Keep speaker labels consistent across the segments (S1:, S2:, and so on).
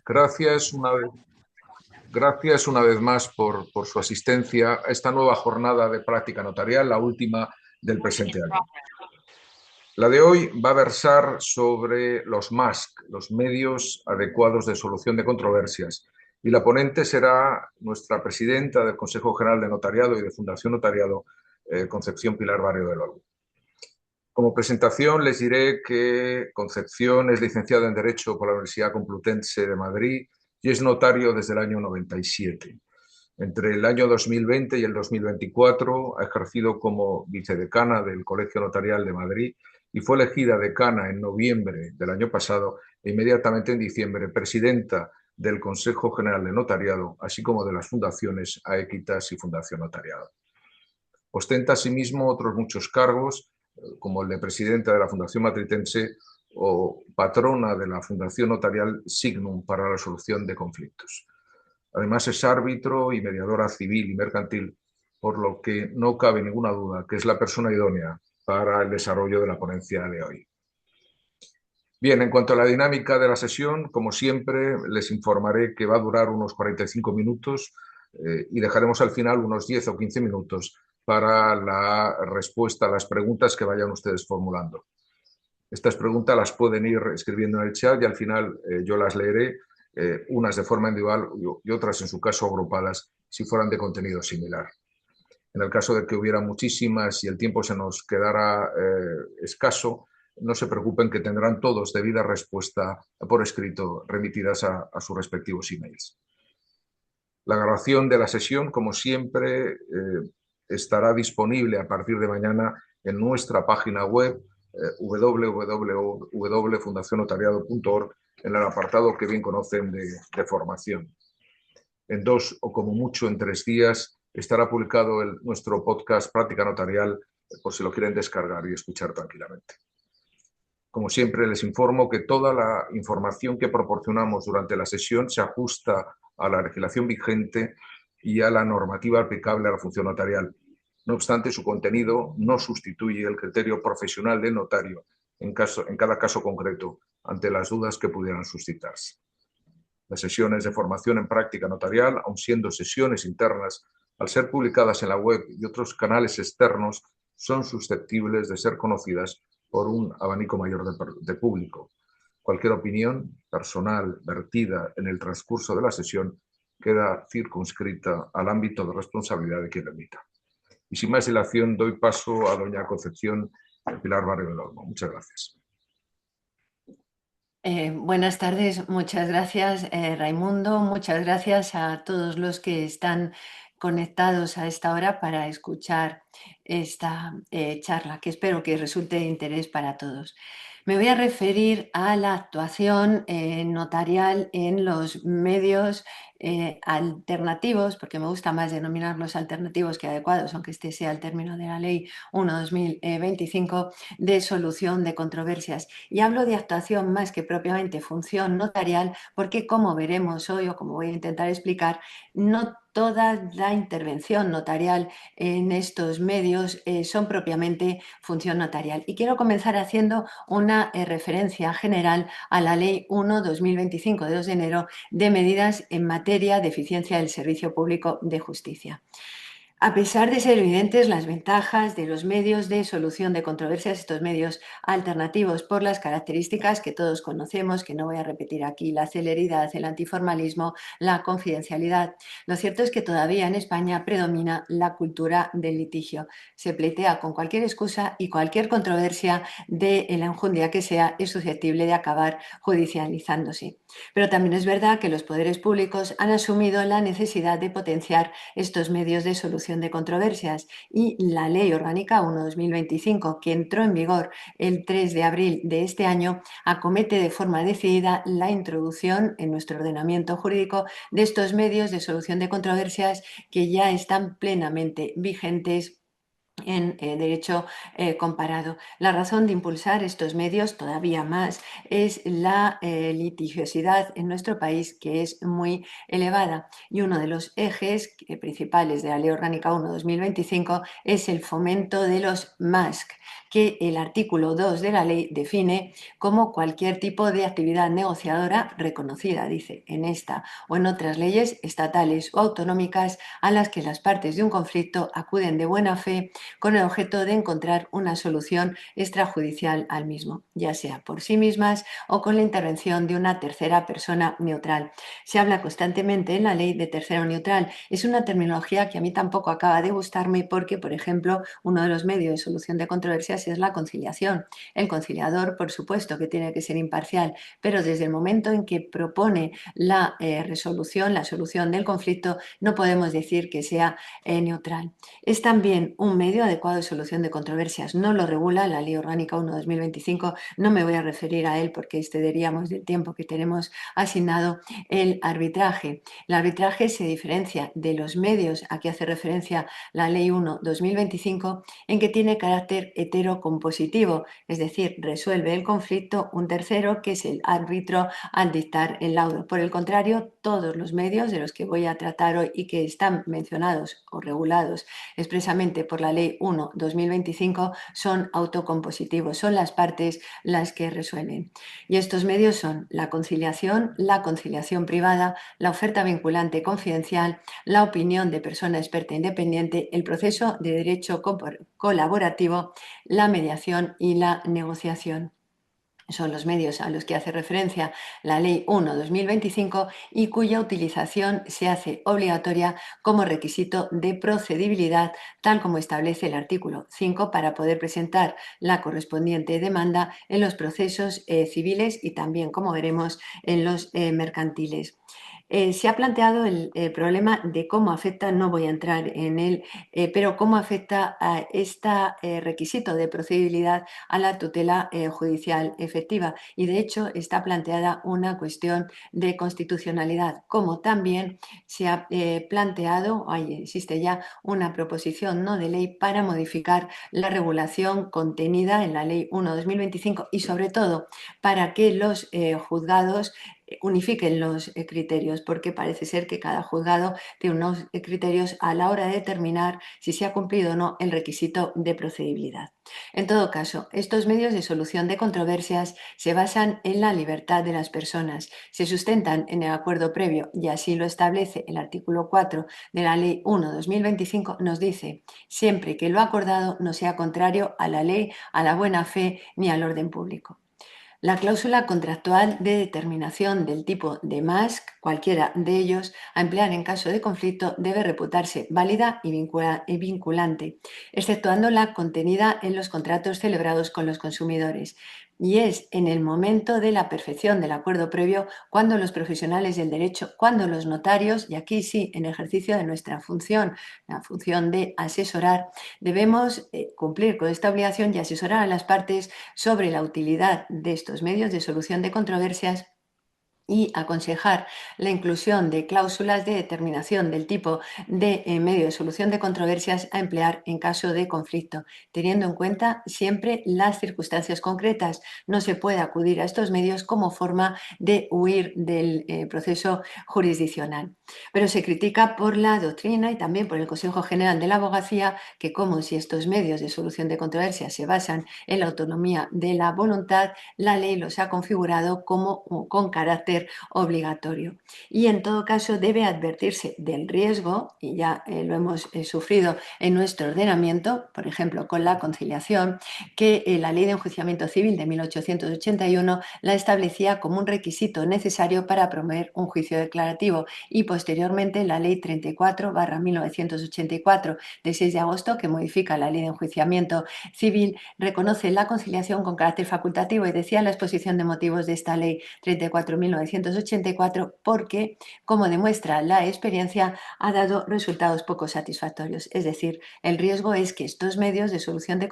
S1: Gracias una vez más por su asistencia a esta nueva jornada de práctica notarial, la última del presente año. La de hoy va a versar sobre los MASC, los medios adecuados de solución de controversias, y la ponente será nuestra presidenta del Consejo General de Notariado y de Fundación Notariado, Concepción Pilar Barrio del Olmo. Como presentación les diré que Concepción es licenciada en Derecho por la Universidad Complutense de Madrid y es notario desde el año 97. Entre el año 2020 y el 2024 ha ejercido como vicedecana del Colegio Notarial de Madrid y fue elegida decana en noviembre del año pasado e inmediatamente en diciembre presidenta del Consejo General de Notariado, así como de las fundaciones Aequitas y Fundación Notariado. Ostenta asimismo otros muchos cargos, como el de presidenta de la Fundación Matritense o patrona de la Fundación Notarial Signum para la solución de conflictos. Además es árbitro y mediadora civil y mercantil, por lo que no cabe ninguna duda que es la persona idónea para el desarrollo de la ponencia de hoy. Bien, en cuanto a la dinámica de la sesión, como siempre, les informaré que va a durar unos 45 minutos y dejaremos al final unos 10 o 15 minutos para la respuesta a las preguntas que vayan ustedes formulando. Estas preguntas las pueden ir escribiendo en el chat y al final yo las leeré, unas de forma individual y otras, en su caso, agrupadas, si fueran de contenido similar. En el caso de que hubiera muchísimas y el tiempo se nos quedara escaso, no se preocupen que tendrán todos debida respuesta por escrito remitidas a sus respectivos emails. La grabación de la sesión, como siempre, estará disponible a partir de mañana en nuestra página web www.fundacionnotariado.org en el apartado que bien conocen de formación. En 2 o como mucho en 3 días estará publicado nuestro podcast Práctica Notarial por si lo quieren descargar y escuchar tranquilamente. Como siempre, les informo que toda la información que proporcionamos durante la sesión se ajusta a la legislación vigente y a la normativa aplicable a la función notarial. No obstante, su contenido no sustituye el criterio profesional del notario en cada caso concreto ante las dudas que pudieran suscitarse. Las sesiones de formación en práctica notarial, aun siendo sesiones internas, al ser publicadas en la web y otros canales externos, son susceptibles de ser conocidas por un abanico mayor de público. Cualquier opinión personal vertida en el transcurso de la sesión queda circunscrita al ámbito de responsabilidad de quien la emita. Y sin más dilación, doy paso a doña Concepción Pilar Barrio del Olmo. Muchas gracias.
S2: Buenas tardes, muchas gracias Raimundo, muchas gracias a todos los que están conectados a esta hora para escuchar esta charla, que espero que resulte de interés para todos. Me voy a referir a la actuación notarial en los medios alternativos, porque me gusta más denominarlos alternativos que adecuados, aunque este sea el término de la Ley 1/2025 de solución de controversias. Y hablo de actuación más que propiamente función notarial, porque como veremos hoy, o como voy a intentar explicar, no toda la intervención notarial en estos medios son propiamente función notarial. Y quiero comenzar haciendo una referencia general a la Ley 1/2025 de 2 de enero de medidas en materia de eficiencia del servicio público de justicia. A pesar de ser evidentes las ventajas de los medios de solución de controversias, estos medios alternativos por las características que todos conocemos, que no voy a repetir aquí, la celeridad, el antiformalismo, la confidencialidad, lo cierto es que todavía en España predomina la cultura del litigio. Se pleitea con cualquier excusa y cualquier controversia de la enjundia que sea es susceptible de acabar judicializándose. Pero también es verdad que los poderes públicos han asumido la necesidad de potenciar estos medios de solución de controversias y la Ley Orgánica 1/2025, que entró en vigor el 3 de abril de este año, acomete de forma decidida la introducción en nuestro ordenamiento jurídico de estos medios de solución de controversias que ya están plenamente vigentes en derecho comparado. La razón de impulsar estos medios todavía más es la litigiosidad en nuestro país, que es muy elevada, y uno de los ejes principales de la Ley Orgánica 1/2025 es el fomento de los MASC, que el artículo 2 de la ley define como cualquier tipo de actividad negociadora reconocida, dice, en esta o en otras leyes estatales o autonómicas a las que las partes de un conflicto acuden de buena fe con el objeto de encontrar una solución extrajudicial al mismo, ya sea por sí mismas o con la intervención de una tercera persona neutral. Se habla constantemente en la ley de tercero neutral. Es una terminología que a mí tampoco acaba de gustarme porque, por ejemplo, uno de los medios de solución de controversias es la conciliación. El conciliador, por supuesto, que tiene que ser imparcial, pero desde el momento en que propone la resolución, la solución del conflicto, no podemos decir que sea neutral. Es también un medio adecuado de solución de controversias. No lo regula la Ley Orgánica 1/2025. No me voy a referir a él porque excederíamos del tiempo que tenemos asignado. El arbitraje. El arbitraje se diferencia de los medios a que hace referencia la Ley 1/2025 en que tiene carácter heterocompositivo, es decir, resuelve el conflicto un tercero que es el árbitro al dictar el laudo. Por el contrario, todos los medios de los que voy a tratar hoy y que están mencionados o regulados expresamente por la Ley 1/2025 son autocompositivos, son las partes las que resuelven. Y estos medios son la conciliación privada, la oferta vinculante confidencial, la opinión de persona experta independiente, el proceso de derecho colaborativo, la mediación y la negociación. Son los medios a los que hace referencia la Ley 1/2025 y cuya utilización se hace obligatoria como requisito de procedibilidad, tal como establece el artículo 5, para poder presentar la correspondiente demanda en los procesos civiles y también, como veremos, en los mercantiles. Se ha planteado el problema de cómo afecta, no voy a entrar en él, pero cómo afecta a este requisito de procedibilidad a la tutela judicial efectiva. Y de hecho está planteada una cuestión de constitucionalidad, como también se ha planteado, existe ya una proposición no de ley para modificar la regulación contenida en la Ley 1/2025 y sobre todo para que los juzgados unifiquen los criterios, porque parece ser que cada juzgado tiene unos criterios a la hora de determinar si se ha cumplido o no el requisito de procedibilidad. En todo caso, estos medios de solución de controversias se basan en la libertad de las personas, se sustentan en el acuerdo previo y así lo establece el artículo 4 de la Ley 1/2025, nos dice, siempre que lo acordado no sea contrario a la ley, a la buena fe ni al orden público. La cláusula contractual de determinación del tipo de MASC, cualquiera de ellos, a emplear en caso de conflicto, debe reputarse válida y vinculante, exceptuando la contenida en los contratos celebrados con los consumidores. Y es en el momento de la perfección del acuerdo previo cuando los profesionales del derecho, cuando los notarios, y aquí sí, en ejercicio de nuestra función, la función de asesorar, debemos cumplir con esta obligación y asesorar a las partes sobre la utilidad de estos medios de solución de controversias y aconsejar la inclusión de cláusulas de determinación del tipo de medio de solución de controversias a emplear en caso de conflicto, teniendo en cuenta siempre las circunstancias concretas. No se puede acudir a estos medios como forma de huir del proceso jurisdiccional. Pero se critica por la doctrina y también por el Consejo General de la Abogacía que como si estos medios de solución de controversias se basan en la autonomía de la voluntad, la ley los ha configurado como con carácter obligatorio. Y en todo caso debe advertirse del riesgo, y ya lo hemos sufrido en nuestro ordenamiento, por ejemplo con la conciliación, que la Ley de Enjuiciamiento Civil de 1881 la establecía como un requisito necesario para promover un juicio declarativo y posteriormente la Ley 34/1984 de 6 de agosto, que modifica la Ley de Enjuiciamiento Civil, reconoce la conciliación con carácter facultativo y decía la exposición de motivos de esta Ley 34/1984 porque, como demuestra la experiencia, ha dado resultados poco satisfactorios. Es decir, el riesgo es que estos medios de solución de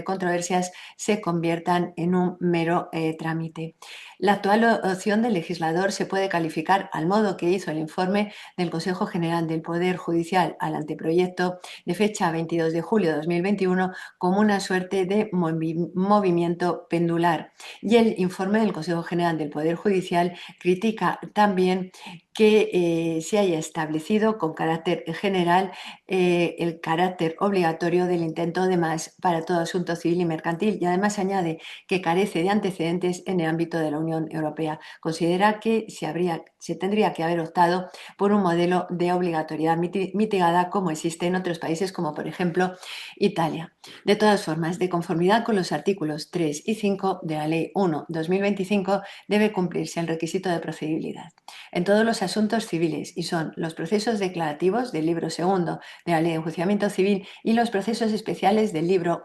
S2: controversias se conviertan en un mero trámite. La actual opción del legislador se puede calificar al modo que hizo el informe informe del Consejo General del Poder Judicial al anteproyecto de fecha 22 de julio de 2021 como una suerte de movimiento pendular. Y el informe del Consejo General del Poder Judicial critica también que se haya establecido con carácter general el carácter obligatorio del intento de más para todo asunto civil y mercantil, y además añade que carece de antecedentes en el ámbito de la Unión Europea. Considera que se tendría que haber optado por un modelo de obligatoriedad mitigada como existe en otros países, como por ejemplo Italia. De todas formas, de conformidad con los artículos 3 y 5 de la Ley 1/2025, debe cumplirse el requisito de procedibilidad en todos los asuntos civiles, y son los procesos declarativos del libro segundo de la Ley de Enjuiciamiento Civil y los procesos especiales del libro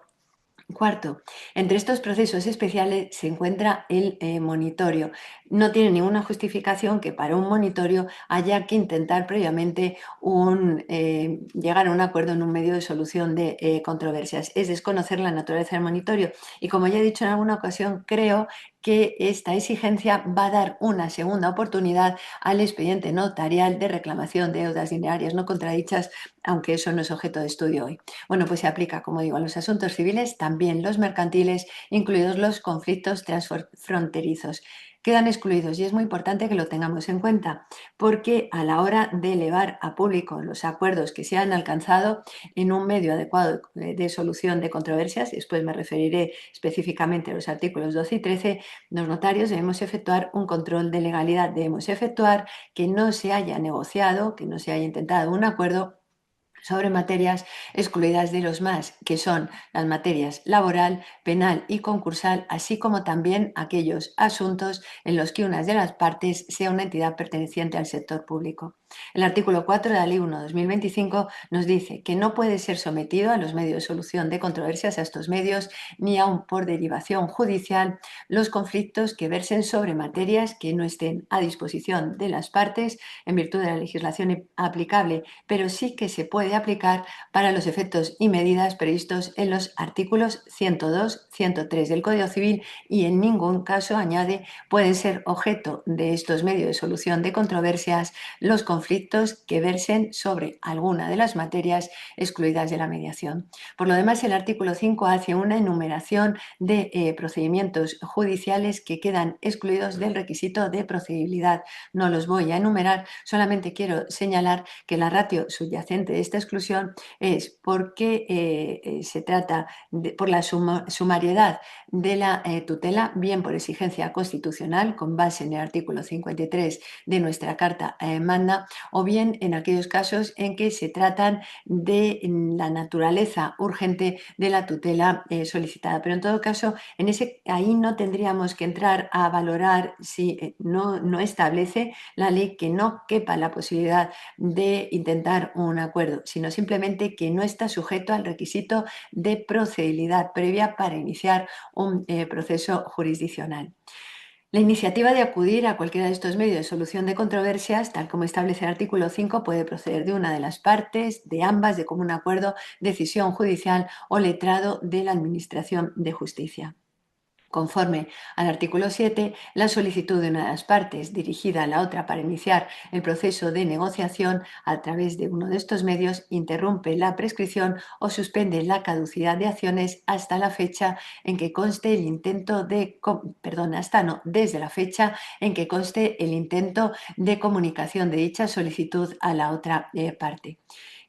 S2: cuarto. Entre estos procesos especiales se encuentra el monitorio. No tiene ninguna justificación que para un monitorio haya que intentar previamente llegar a un acuerdo en un medio de solución de controversias. Es desconocer la naturaleza del monitorio, y como ya he dicho en alguna ocasión, creo que esta exigencia va a dar una segunda oportunidad al expediente notarial de reclamación de deudas dinerarias no contradichas, aunque eso no es objeto de estudio hoy. Bueno, pues se aplica, como digo, a los asuntos civiles, también los mercantiles, incluidos los conflictos transfronterizos. Quedan excluidos, y es muy importante que lo tengamos en cuenta, porque a la hora de elevar a público los acuerdos que se han alcanzado en un medio adecuado de solución de controversias, después me referiré específicamente a los artículos 12 y 13, los notarios debemos efectuar un control de legalidad, debemos efectuar que no se haya negociado, que no se haya intentado un acuerdo sobre materias excluidas de los más, que son las materias laboral, penal y concursal, así como también aquellos asuntos en los que una de las partes sea una entidad perteneciente al sector público. El artículo 4 de la Ley 1/2025 nos dice que no puede ser sometido a los medios de solución de controversias, a estos medios, ni aun por derivación judicial, los conflictos que versen sobre materias que no estén a disposición de las partes en virtud de la legislación aplicable, pero sí que se puede aplicar para los efectos y medidas previstos en los artículos 102, 103 del Código Civil, y en ningún caso, añade, pueden ser objeto de estos medios de solución de controversias los conflictos que versen sobre alguna de las materias excluidas de la mediación. Por lo demás, el artículo 5 hace una enumeración de procedimientos judiciales que quedan excluidos del requisito de procedibilidad. No los voy a enumerar, solamente quiero señalar que la ratio subyacente de esta exclusión es porque se trata por la sumariedad de la tutela, bien por exigencia constitucional con base en el artículo 53 de nuestra Carta Magna, o bien en aquellos casos en que se tratan de la naturaleza urgente de la tutela solicitada. Pero en todo caso, ahí no tendríamos que entrar a valorar si no establece la ley que no quepa la posibilidad de intentar un acuerdo, sino simplemente que no está sujeto al requisito de procedibilidad previa para iniciar un proceso jurisdiccional. La iniciativa de acudir a cualquiera de estos medios de solución de controversias, tal como establece el artículo 5, puede proceder de una de las partes, de ambas, de común acuerdo, decisión judicial o letrado de la Administración de Justicia. Conforme al artículo 7, la solicitud de una de las partes dirigida a la otra para iniciar el proceso de negociación a través de uno de estos medios interrumpe la prescripción o suspende la caducidad de acciones hasta la fecha en que conste el intento de, desde la fecha en que conste el intento de comunicación de dicha solicitud a la otra parte.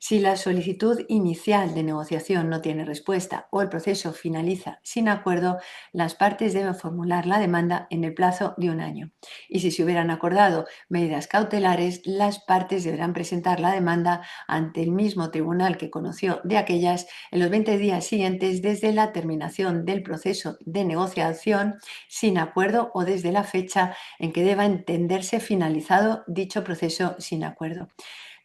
S2: Si la solicitud inicial de negociación no tiene respuesta o el proceso finaliza sin acuerdo, las partes deben formular la demanda en el plazo de un año. Y si se hubieran acordado medidas cautelares, las partes deberán presentar la demanda ante el mismo tribunal que conoció de aquellas en los 20 días siguientes desde la terminación del proceso de negociación sin acuerdo o desde la fecha en que deba entenderse finalizado dicho proceso sin acuerdo.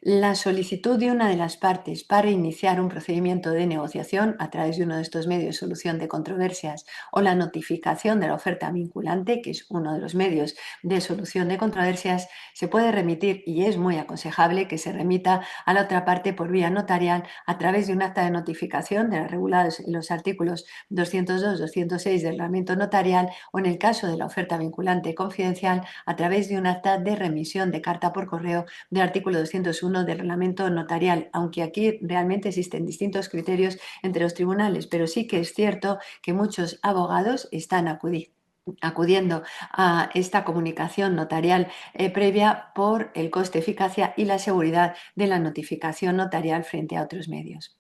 S2: La solicitud de una de las partes para iniciar un procedimiento de negociación a través de uno de estos medios de solución de controversias o la notificación de la oferta vinculante, que es uno de los medios de solución de controversias, se puede remitir y es muy aconsejable que se remita a la otra parte por vía notarial a través de un acta de notificación de las reguladas en los artículos 202-206 del reglamento notarial o, en el caso de la oferta vinculante confidencial, a través de un acta de remisión de carta por correo del artículo 201 del reglamento notarial, aunque aquí realmente existen distintos criterios entre los tribunales, pero sí que es cierto que muchos abogados están acudiendo a esta comunicación notarial previa por el coste, eficacia y la seguridad de la notificación notarial frente a otros medios.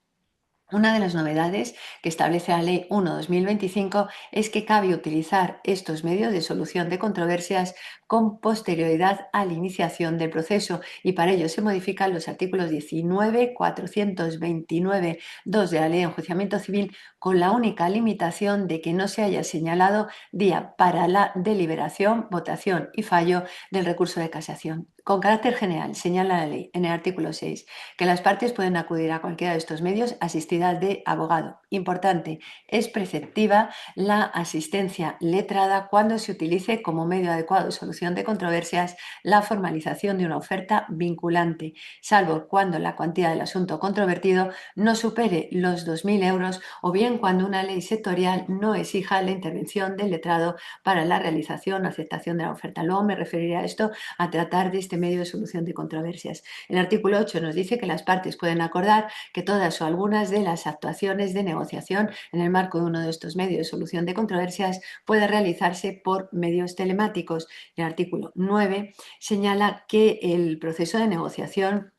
S2: Una de las novedades que establece la Ley 1/2025 es que cabe utilizar estos medios de solución de controversias con posterioridad a la iniciación del proceso, y para ello se modifican los artículos 19, 429, 2 de la Ley de Enjuiciamiento Civil, con la única limitación de que no se haya señalado día para la deliberación, votación y fallo del recurso de casación. Con carácter general, señala la ley en el artículo 6 que las partes pueden acudir a cualquiera de estos medios asistidas de abogado. Importante, es preceptiva la asistencia letrada cuando se utilice como medio adecuado de solución de controversias la formalización de una oferta vinculante, salvo cuando la cuantía del asunto controvertido no supere los 2.000 euros o bien cuando una ley sectorial no exija la intervención del letrado para la realización o aceptación de la oferta. Luego me referiré a esto, a tratar de este medio de solución de controversias. El artículo 8 nos dice que las partes pueden acordar que todas o algunas de las actuaciones de negociación en el marco de uno de estos medios de solución de controversias puede realizarse por medios telemáticos. El artículo 9 señala que el proceso de negociación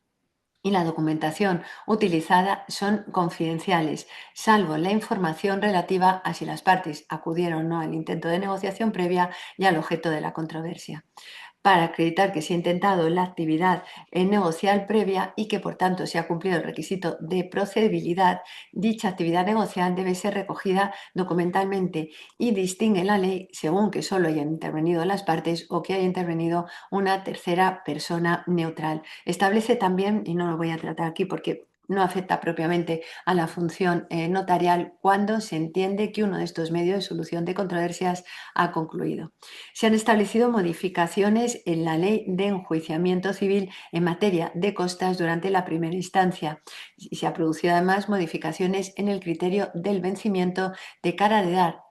S2: y la documentación utilizada son confidenciales, salvo la información relativa a si las partes acudieron o no al intento de negociación previa y al objeto de la controversia. Para acreditar que se ha intentado la actividad negocial previa y que por tanto se ha cumplido el requisito de procedibilidad, dicha actividad negocial debe ser recogida documentalmente y distingue la ley según que solo hayan intervenido las partes o que haya intervenido una tercera persona neutral. Establece también, y no lo voy a tratar aquí porque no afecta propiamente a la función notarial, cuando se entiende que uno de estos medios de solución de controversias ha concluido. Se han establecido modificaciones en la Ley de Enjuiciamiento Civil en materia de costas durante la primera instancia, y se ha producido además modificaciones en el criterio del vencimiento de cara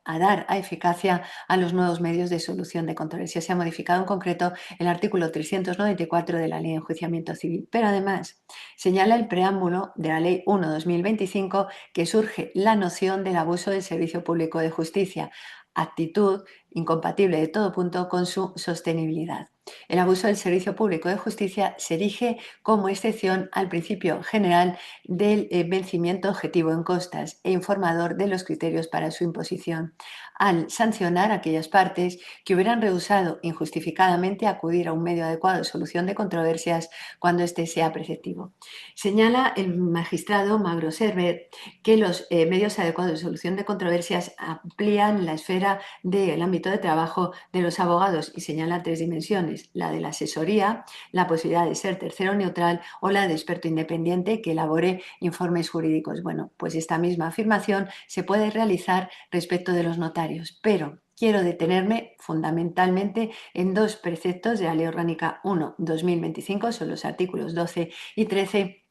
S2: a dar a eficacia a los nuevos medios de solución de controversia. Se ha modificado en concreto el artículo 394 de la Ley de Enjuiciamiento Civil, pero además señala el preámbulo de la Ley 1/2025 que surge la noción del abuso del servicio público de justicia, actitud incompatible de todo punto con su sostenibilidad. El abuso del servicio público de justicia se erige como excepción al principio general del vencimiento objetivo en costas e informador de los criterios para su imposición, al sancionar a aquellas partes que hubieran rehusado injustificadamente acudir a un medio adecuado de solución de controversias cuando éste sea preceptivo. Señala el magistrado Magro Servet que los medios adecuados de solución de controversias amplían la esfera del ámbito de trabajo de los abogados y señala tres dimensiones: la de la asesoría, la posibilidad de ser tercero neutral o la de experto independiente que elabore informes jurídicos. Bueno, pues esta misma afirmación se puede realizar respecto de los notarios, pero quiero detenerme fundamentalmente en dos preceptos de la Ley Orgánica 1/2025, son los artículos 12 y 13,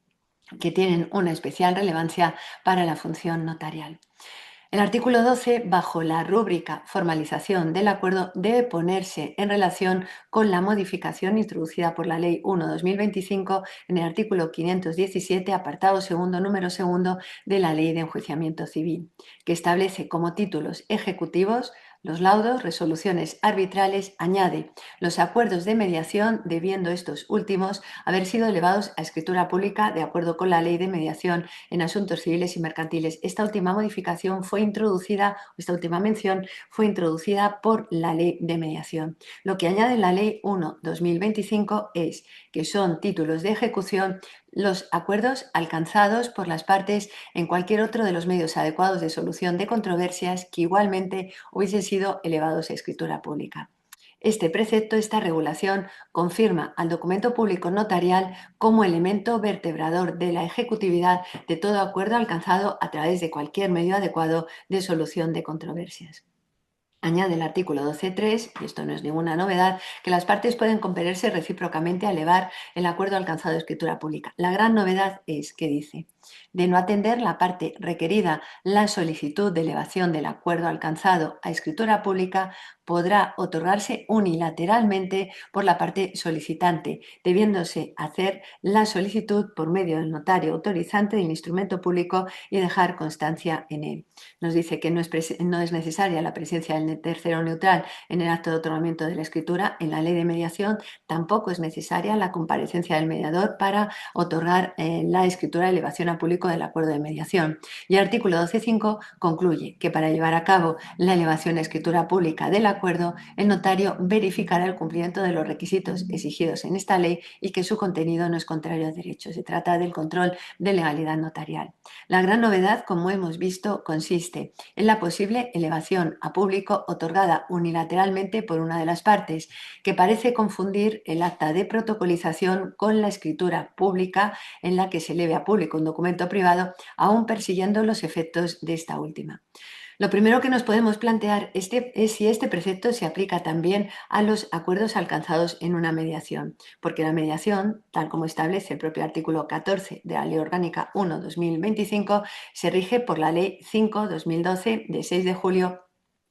S2: que tienen una especial relevancia para la función notarial. El artículo 12, bajo la rúbrica formalización del acuerdo, debe ponerse en relación con la modificación introducida por la Ley 1/2025 en el artículo 517, apartado segundo, número segundo de la Ley de Enjuiciamiento Civil, que establece como títulos ejecutivos los laudos, resoluciones arbitrales, añade los acuerdos de mediación, debiendo estos últimos haber sido elevados a escritura pública de acuerdo con la Ley de Mediación en Asuntos Civiles y Mercantiles. Esta última modificación esta última mención fue introducida por la Ley de Mediación. Lo que añade la Ley 1/2025 es que son títulos de ejecución los acuerdos alcanzados por las partes en cualquier otro de los medios adecuados de solución de controversias que igualmente hubiesen sido elevados a escritura pública. Este precepto, esta regulación, confirma al documento público notarial como elemento vertebrador de la ejecutividad de todo acuerdo alcanzado a través de cualquier medio adecuado de solución de controversias. Añade el artículo 12.3, y esto no es ninguna novedad, que las partes pueden competirse recíprocamente a elevar el acuerdo alcanzado de escritura pública. La gran novedad es que dice, de no atender la parte requerida la solicitud de elevación del acuerdo alcanzado a escritura pública, podrá otorgarse unilateralmente por la parte solicitante, debiéndose hacer la solicitud por medio del notario autorizante del instrumento público y dejar constancia en él. Nos dice que no es necesaria la presencia del tercero neutral en el acto de otorgamiento de la escritura. En la ley de mediación tampoco es necesaria la comparecencia del mediador para otorgar la escritura de elevación a público del acuerdo de mediación. Y el artículo 12.5 concluye que para llevar a cabo la elevación a escritura pública del acuerdo, el notario verificará el cumplimiento de los requisitos exigidos en esta ley y que su contenido no es contrario al derecho. Se trata del control de legalidad notarial. La gran novedad, como hemos visto, consiste en la posible elevación a público otorgada unilateralmente por una de las partes, que parece confundir el acta de protocolización con la escritura pública en la que se eleve a público un documento privado, aún persiguiendo los efectos de esta última. Lo primero que nos podemos plantear es si este precepto se aplica también a los acuerdos alcanzados en una mediación, porque la mediación, tal como establece el propio artículo 14 de la Ley Orgánica 1/2025, se rige por la Ley 5/2012 de 6 de julio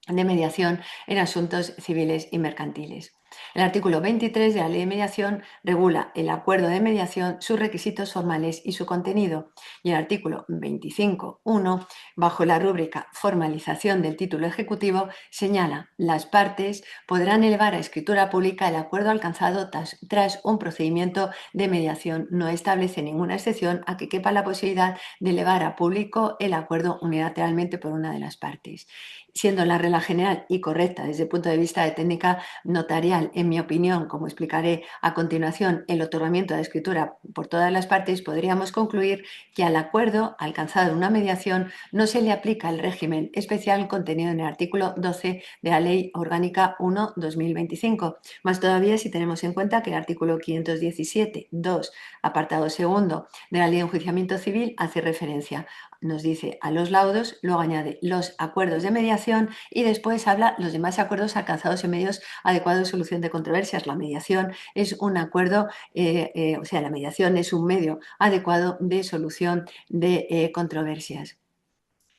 S2: de mediación en asuntos civiles y mercantiles. El artículo 23 de la Ley de Mediación regula el acuerdo de mediación, sus requisitos formales y su contenido. Y el artículo 25.1, bajo la rúbrica Formalización del título ejecutivo, señala: las partes podrán elevar a escritura pública el acuerdo alcanzado tras un procedimiento de mediación. No establece ninguna excepción a que quepa la posibilidad de elevar a público el acuerdo unilateralmente por una de las partes. Siendo la regla general y correcta desde el punto de vista de técnica notarial, en mi opinión, como explicaré a continuación, el otorgamiento de escritura por todas las partes, podríamos concluir que al acuerdo alcanzado en una mediación no se le aplica el régimen especial contenido en el artículo 12 de la Ley Orgánica 1/2025. Más todavía si tenemos en cuenta que el artículo 517.2, apartado segundo de la Ley de Enjuiciamiento Civil hace referencia, nos dice, a los laudos, luego añade los acuerdos de mediación y después habla los demás acuerdos alcanzados en medios adecuados de solución de controversias. La mediación es un acuerdo, la mediación es un medio adecuado de solución de controversias.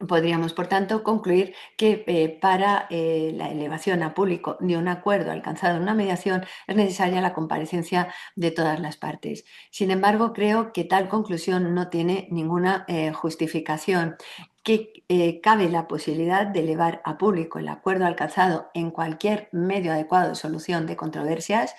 S2: Podríamos, por tanto, concluir que para la elevación a público de un acuerdo alcanzado en una mediación es necesaria la comparecencia de todas las partes. Sin embargo, creo que tal conclusión no tiene ninguna justificación, que cabe la posibilidad de elevar a público el acuerdo alcanzado en cualquier medio adecuado de solución de controversias,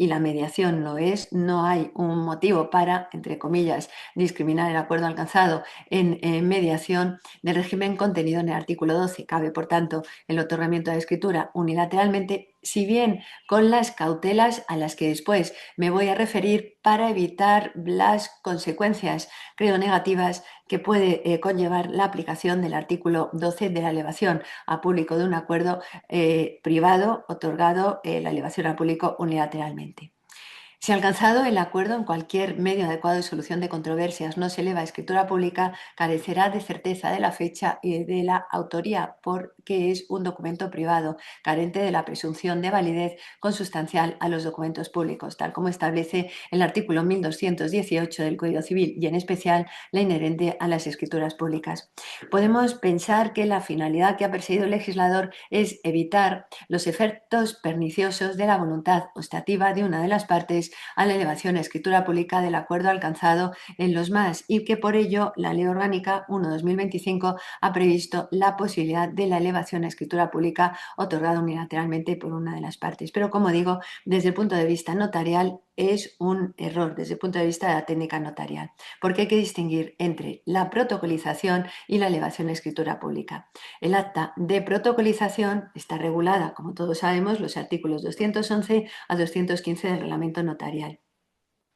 S2: y la mediación lo es. No hay un motivo para, entre comillas, discriminar el acuerdo alcanzado en mediación del régimen contenido en el artículo 12. Cabe, por tanto, el otorgamiento de escritura unilateralmente, si bien con las cautelas a las que después me voy a referir para evitar las consecuencias, creo, negativas que puede conllevar la aplicación del artículo 12 de la elevación a público de un acuerdo privado otorgado, la elevación a público unilateralmente. Si alcanzado el acuerdo en cualquier medio adecuado de solución de controversias no se eleva a escritura pública, carecerá de certeza de la fecha y de la autoría, porque es un documento privado, carente de la presunción de validez consustancial a los documentos públicos, tal como establece el artículo 1218 del Código Civil y en especial la inherente a las escrituras públicas. Podemos pensar que la finalidad que ha perseguido el legislador es evitar los efectos perniciosos de la voluntad ostativa de una de las partes a la elevación a escritura pública del acuerdo alcanzado en los más, y que por ello la Ley Orgánica 1/2025 ha previsto la posibilidad de la elevación a escritura pública otorgada unilateralmente por una de las partes. Pero, como digo, desde el punto de vista notarial es un error, desde el punto de vista de la técnica notarial, porque hay que distinguir entre la protocolización y la elevación a escritura pública. El acta de protocolización está regulada, como todos sabemos, los artículos 211 a 215 del reglamento notarial.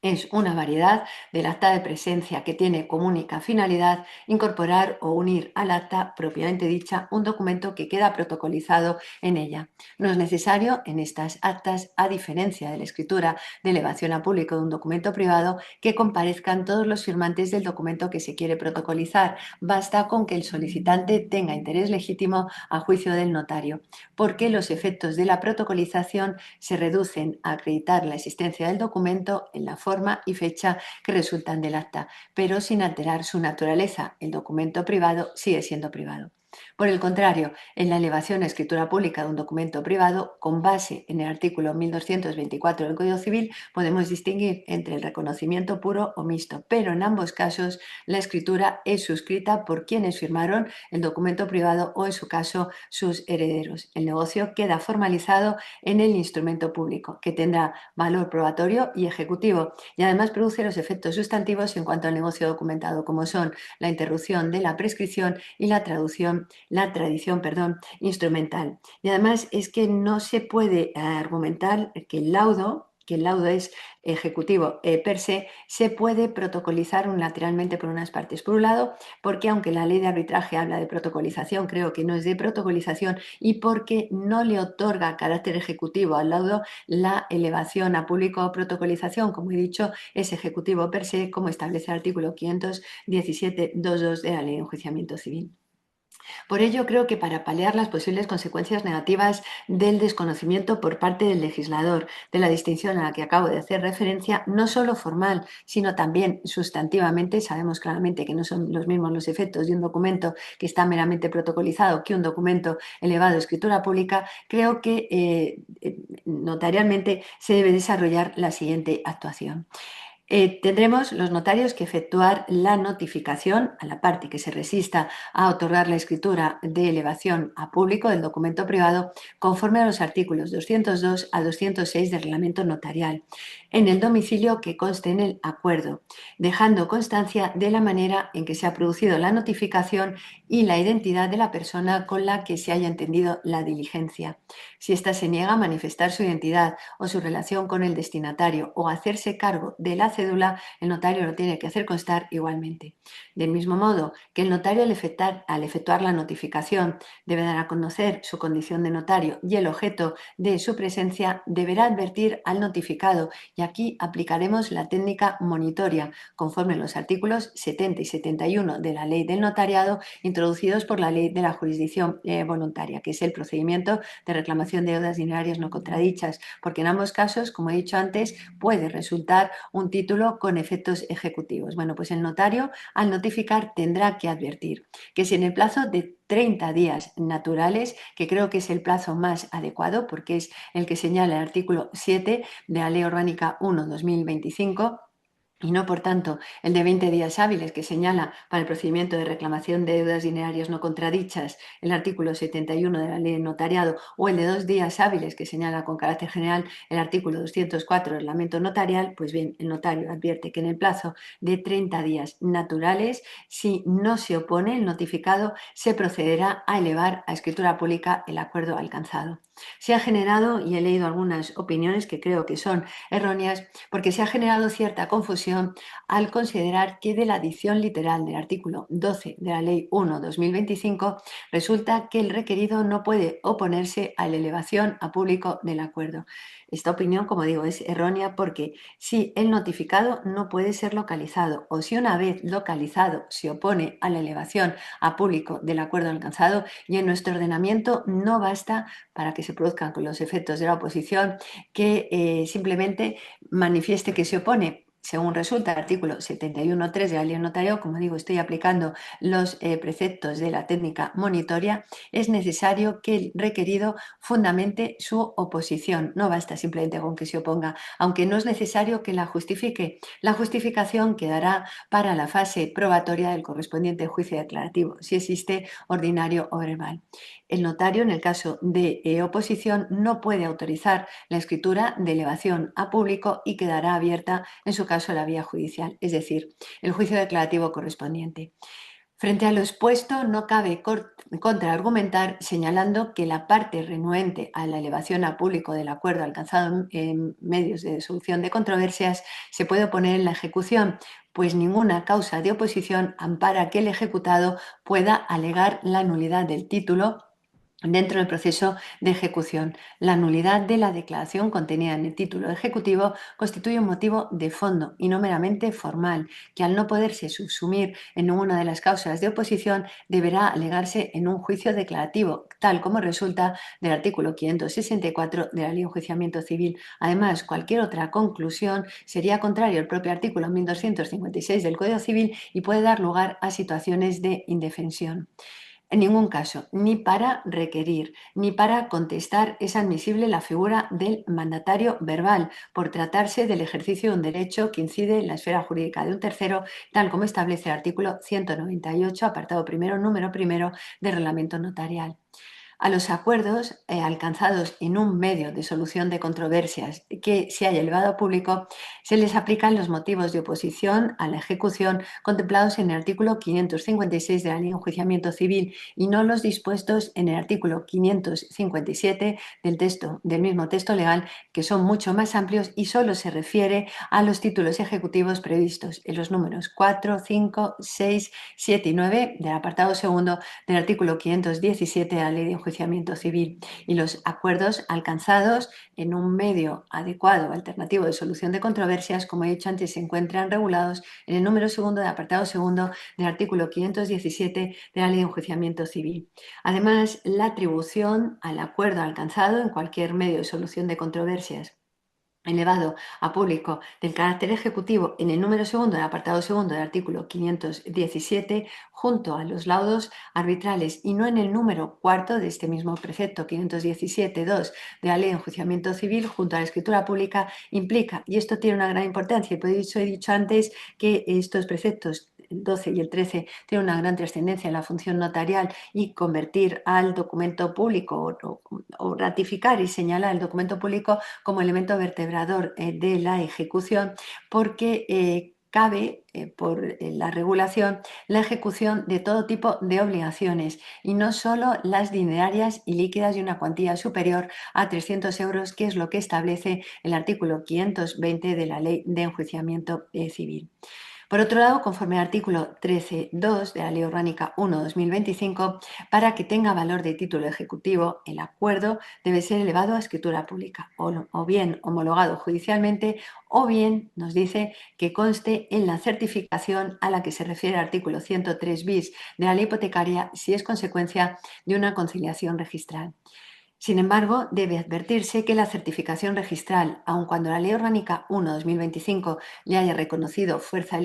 S2: Es una variedad del acta de presencia que tiene como única finalidad incorporar o unir al acta propiamente dicha un documento que queda protocolizado en ella. No es necesario en estas actas, a diferencia de la escritura de elevación a público de un documento privado, que comparezcan todos los firmantes del documento que se quiere protocolizar. Basta con que el solicitante tenga interés legítimo a juicio del notario, porque los efectos de la protocolización se reducen a acreditar la existencia del documento en la forma y fecha que resultan del acta, pero sin alterar su naturaleza. El documento privado sigue siendo privado. Por el contrario, en la elevación a escritura pública de un documento privado, con base en el artículo 1224 del Código Civil, podemos distinguir entre el reconocimiento puro o mixto, pero en ambos casos la escritura es suscrita por quienes firmaron el documento privado o, en su caso, sus herederos. El negocio queda formalizado en el instrumento público, que tendrá valor probatorio y ejecutivo, y además produce los efectos sustantivos en cuanto al negocio documentado, como son la interrupción de la prescripción y la tradición instrumental. Y además es que no se puede argumentar que el laudo es ejecutivo per se puede protocolizar unilateralmente por unas partes. Por un lado, porque aunque la ley de arbitraje habla de protocolización, creo que no es de protocolización, y porque no le otorga carácter ejecutivo al laudo la elevación a público o protocolización. Como he dicho, es ejecutivo per se, como establece el artículo 517.2.2 de la Ley de Enjuiciamiento Civil. Por ello, creo que para paliar las posibles consecuencias negativas del desconocimiento por parte del legislador de la distinción a la que acabo de hacer referencia, no solo formal, sino también sustantivamente, sabemos claramente que no son los mismos los efectos de un documento que está meramente protocolizado que un documento elevado a escritura pública, creo que notarialmente se debe desarrollar la siguiente actuación. Tendremos los notarios que efectuar la notificación a la parte que se resista a otorgar la escritura de elevación a público del documento privado, conforme a los artículos 202 a 206 del reglamento notarial, en el domicilio que conste en el acuerdo, dejando constancia de la manera en que se ha producido la notificación y la identidad de la persona con la que se haya entendido la diligencia. Si ésta se niega a manifestar su identidad o su relación con el destinatario o a hacerse cargo de la cédula, el notario lo tiene que hacer constar igualmente. Del mismo modo que el notario al efectuar la notificación debe dar a conocer su condición de notario y el objeto de su presencia, deberá advertir al notificado, y aquí aplicaremos la técnica monitoria, conforme a los artículos 70 y 71 de la Ley del Notariado, introducidos por la Ley de la Jurisdicción Voluntaria, que es el procedimiento de reclamación de deudas dinerarias no contradichas, porque en ambos casos, como he dicho antes, puede resultar un título con efectos ejecutivos. Bueno, pues el notario, al notificar, tendrá que advertir que si en el plazo de 30 días naturales, que creo que es el plazo más adecuado porque es el que señala el artículo 7 de la Ley Orgánica 1/2025, y no, por tanto, el de 20 días hábiles que señala para el procedimiento de reclamación de deudas dinerarias no contradichas el artículo 71 de la Ley de Notariado, o el de 2 días hábiles que señala con carácter general el artículo 204 del Reglamento Notarial. Pues bien, el notario advierte que en el plazo de 30 días naturales, si no se opone el notificado, se procederá a elevar a escritura pública el acuerdo alcanzado. Se ha generado, y he leído algunas opiniones que creo que son erróneas, porque se ha generado cierta confusión al considerar que de la dicción literal del artículo 12 de la Ley 1/2025 resulta que el requerido no puede oponerse a la elevación a público del acuerdo. Esta opinión, como digo, es errónea porque si el notificado no puede ser localizado, o si una vez localizado se opone a la elevación a público del acuerdo alcanzado, y en nuestro ordenamiento no basta para que se produzcan con los efectos de la oposición que simplemente manifieste que se opone. Según resulta el artículo 71.3 de la Ley Notario, como digo, estoy aplicando los preceptos de la técnica monitoria, es necesario que el requerido fundamente su oposición. No basta simplemente con que se oponga, aunque no es necesario que la justifique. La justificación quedará para la fase probatoria del correspondiente juicio declarativo, si existe ordinario o verbal. El notario, en el caso de oposición, no puede autorizar la escritura de elevación a público y quedará abierta, en su caso, la vía judicial, es decir, el juicio declarativo correspondiente. Frente a lo expuesto, no cabe contraargumentar señalando que la parte renuente a la elevación a público del acuerdo alcanzado en medios de solución de controversias se puede oponer en la ejecución, pues ninguna causa de oposición ampara que el ejecutado pueda alegar la nulidad del título dentro del proceso de ejecución. La nulidad de la declaración contenida en el título ejecutivo constituye un motivo de fondo y no meramente formal, que al no poderse subsumir en ninguna de las causas de oposición deberá alegarse en un juicio declarativo, tal como resulta del artículo 564 de la Ley de Enjuiciamiento Civil. Además, cualquier otra conclusión sería contrario al propio artículo 1256 del Código Civil y puede dar lugar a situaciones de indefensión. En ningún caso, ni para requerir, ni para contestar es admisible la figura del mandatario verbal, por tratarse del ejercicio de un derecho que incide en la esfera jurídica de un tercero, tal como establece el artículo 198, apartado primero, número primero del reglamento notarial. A los acuerdos alcanzados en un medio de solución de controversias que se haya elevado a público, se les aplican los motivos de oposición a la ejecución contemplados en el artículo 556 de la Ley de Enjuiciamiento Civil y no los dispuestos en el artículo 557 del mismo texto legal, que son mucho más amplios y solo se refiere a los títulos ejecutivos previstos en los números 4, 5, 6, 7 y 9 del apartado segundo del artículo 517 de la Ley de Enjuiciamiento Civil, y los acuerdos alcanzados en un medio adecuado alternativo de solución de controversias, como he dicho antes, se encuentran regulados en el número segundo del apartado segundo del artículo 517 de la Ley de Enjuiciamiento Civil. Además, la atribución al acuerdo alcanzado en cualquier medio de solución de controversias elevado a público del carácter ejecutivo en el número segundo del apartado segundo del artículo 517, junto a los laudos arbitrales, y no en el número cuarto de este mismo precepto 517.2 de la Ley de Enjuiciamiento Civil, junto a la escritura pública, implica, y esto tiene una gran importancia, y por eso he dicho antes que estos preceptos, el 12 y el 13, tienen una gran trascendencia en la función notarial, y convertir al documento público o ratificar y señalar el documento público como elemento vertebrador de la ejecución, porque cabe por la regulación la ejecución de todo tipo de obligaciones y no solo las dinerarias y líquidas de una cuantía superior a 300 euros, que es lo que establece el artículo 520 de la Ley de Enjuiciamiento Civil. Por otro lado, conforme al artículo 13.2 de la Ley Orgánica 1/2025, para que tenga valor de título ejecutivo, el acuerdo debe ser elevado a escritura pública o bien homologado judicialmente, o bien nos dice que conste en la certificación a la que se refiere el artículo 103 bis de la Ley Hipotecaria, si es consecuencia de una conciliación registral. Sin embargo, debe advertirse que la certificación registral, aun cuando la Ley Orgánica 1/2025 le haya reconocido fuerza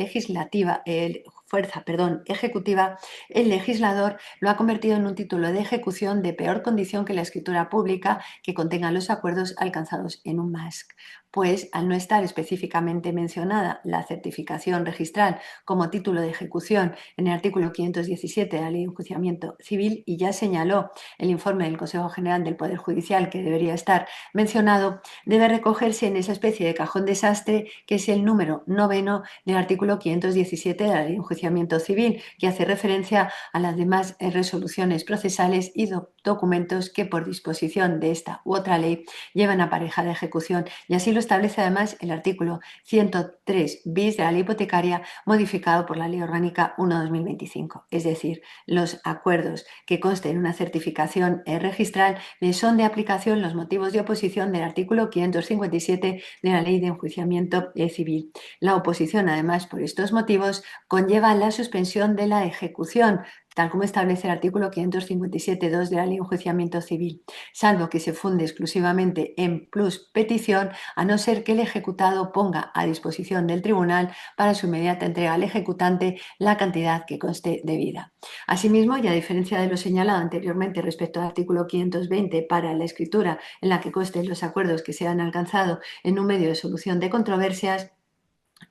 S2: ejecutiva, el legislador lo ha convertido en un título de ejecución de peor condición que la escritura pública que contenga los acuerdos alcanzados en un MASC, pues al no estar específicamente mencionada la certificación registral como título de ejecución en el artículo 517 de la Ley de Enjuiciamiento Civil, y ya señaló el informe del Consejo General del Poder Judicial que debería estar mencionado, debe recogerse en esa especie de cajón desastre que es el número noveno del artículo 517 de la Ley de Enjuiciamiento Civil, que hace referencia a las demás resoluciones procesales y documentos que por disposición de esta u otra ley llevan aparejada ejecución, y así lo establece además el artículo 103 bis de la Ley Hipotecaria, modificado por la Ley Orgánica 1/2025. Es decir, los acuerdos que consten en una certificación registral le son de aplicación los motivos de oposición del artículo 557 de la Ley de Enjuiciamiento Civil. La oposición, además, por estos motivos, conlleva la suspensión de la ejecución, tal como establece el artículo 557.2 de la Ley de Enjuiciamiento Civil, salvo que se funde exclusivamente en plus petición, a no ser que el ejecutado ponga a disposición del tribunal para su inmediata entrega al ejecutante la cantidad que conste debida. Asimismo, y a diferencia de lo señalado anteriormente respecto al artículo 520 para la escritura en la que consten los acuerdos que se han alcanzado en un medio de solución de controversias,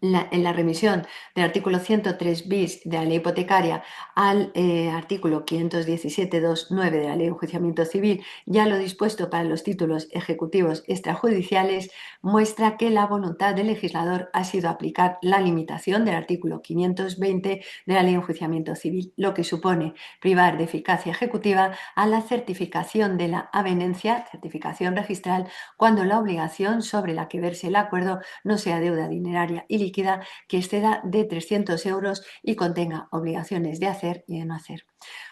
S2: en la remisión del artículo 103 bis de la ley hipotecaria al artículo 517.2.9 de la ley de enjuiciamiento civil, ya lo dispuesto para los títulos ejecutivos extrajudiciales, muestra que la voluntad del legislador ha sido aplicar la limitación del artículo 520 de la ley de enjuiciamiento civil, lo que supone privar de eficacia ejecutiva a la certificación de la avenencia, certificación registral, cuando la obligación sobre la que verse el acuerdo no sea deuda dineraria y líquida que exceda de 300 euros y contenga obligaciones de hacer y de no hacer.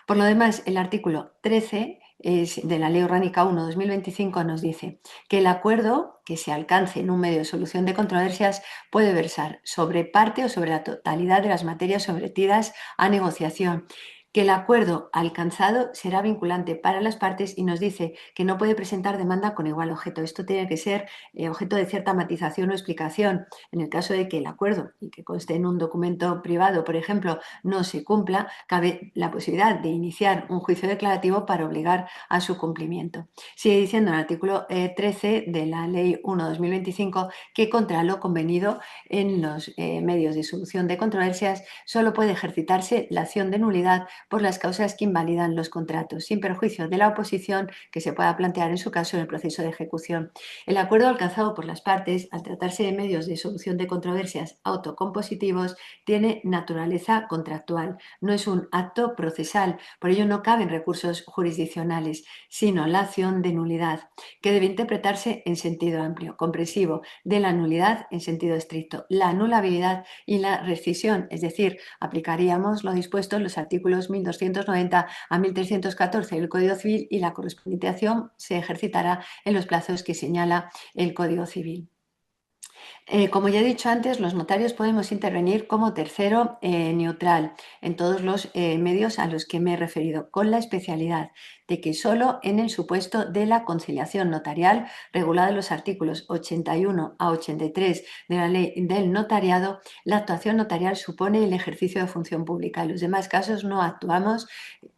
S2: Por lo demás, el artículo 13 de la Ley Orgánica 1/2025 nos dice que el acuerdo que se alcance en un medio de solución de controversias puede versar sobre parte o sobre la totalidad de las materias sometidas a negociación, que el acuerdo alcanzado será vinculante para las partes y nos dice que no puede presentar demanda con igual objeto. Esto tiene que ser objeto de cierta matización o explicación. En el caso de que el acuerdo, y que conste en un documento privado, por ejemplo, no se cumpla, cabe la posibilidad de iniciar un juicio declarativo para obligar a su cumplimiento. Sigue diciendo en el artículo 13 de la Ley 1/2025 que contra lo convenido en los medios de solución de controversias solo puede ejercitarse la acción de nulidad por las causas que invalidan los contratos, sin perjuicio de la oposición que se pueda plantear en su caso en el proceso de ejecución. El acuerdo alcanzado por las partes, al tratarse de medios de solución de controversias autocompositivos, tiene naturaleza contractual, no es un acto procesal, por ello no caben recursos jurisdiccionales, sino la acción de nulidad, que debe interpretarse en sentido amplio, comprensivo de la nulidad en sentido estricto, la anulabilidad y la rescisión, es decir, aplicaríamos lo dispuesto en los artículos 1290 a 1314 del Código Civil y la correspondiente acción se ejercitará en los plazos que señala el Código Civil. Como ya he dicho antes, los notarios podemos intervenir como tercero neutral en todos los medios a los que me he referido, con la especialidad de que solo en el supuesto de la conciliación notarial, regulada en los artículos 81 a 83 de la ley del notariado, la actuación notarial supone el ejercicio de función pública. En los demás casos no actuamos,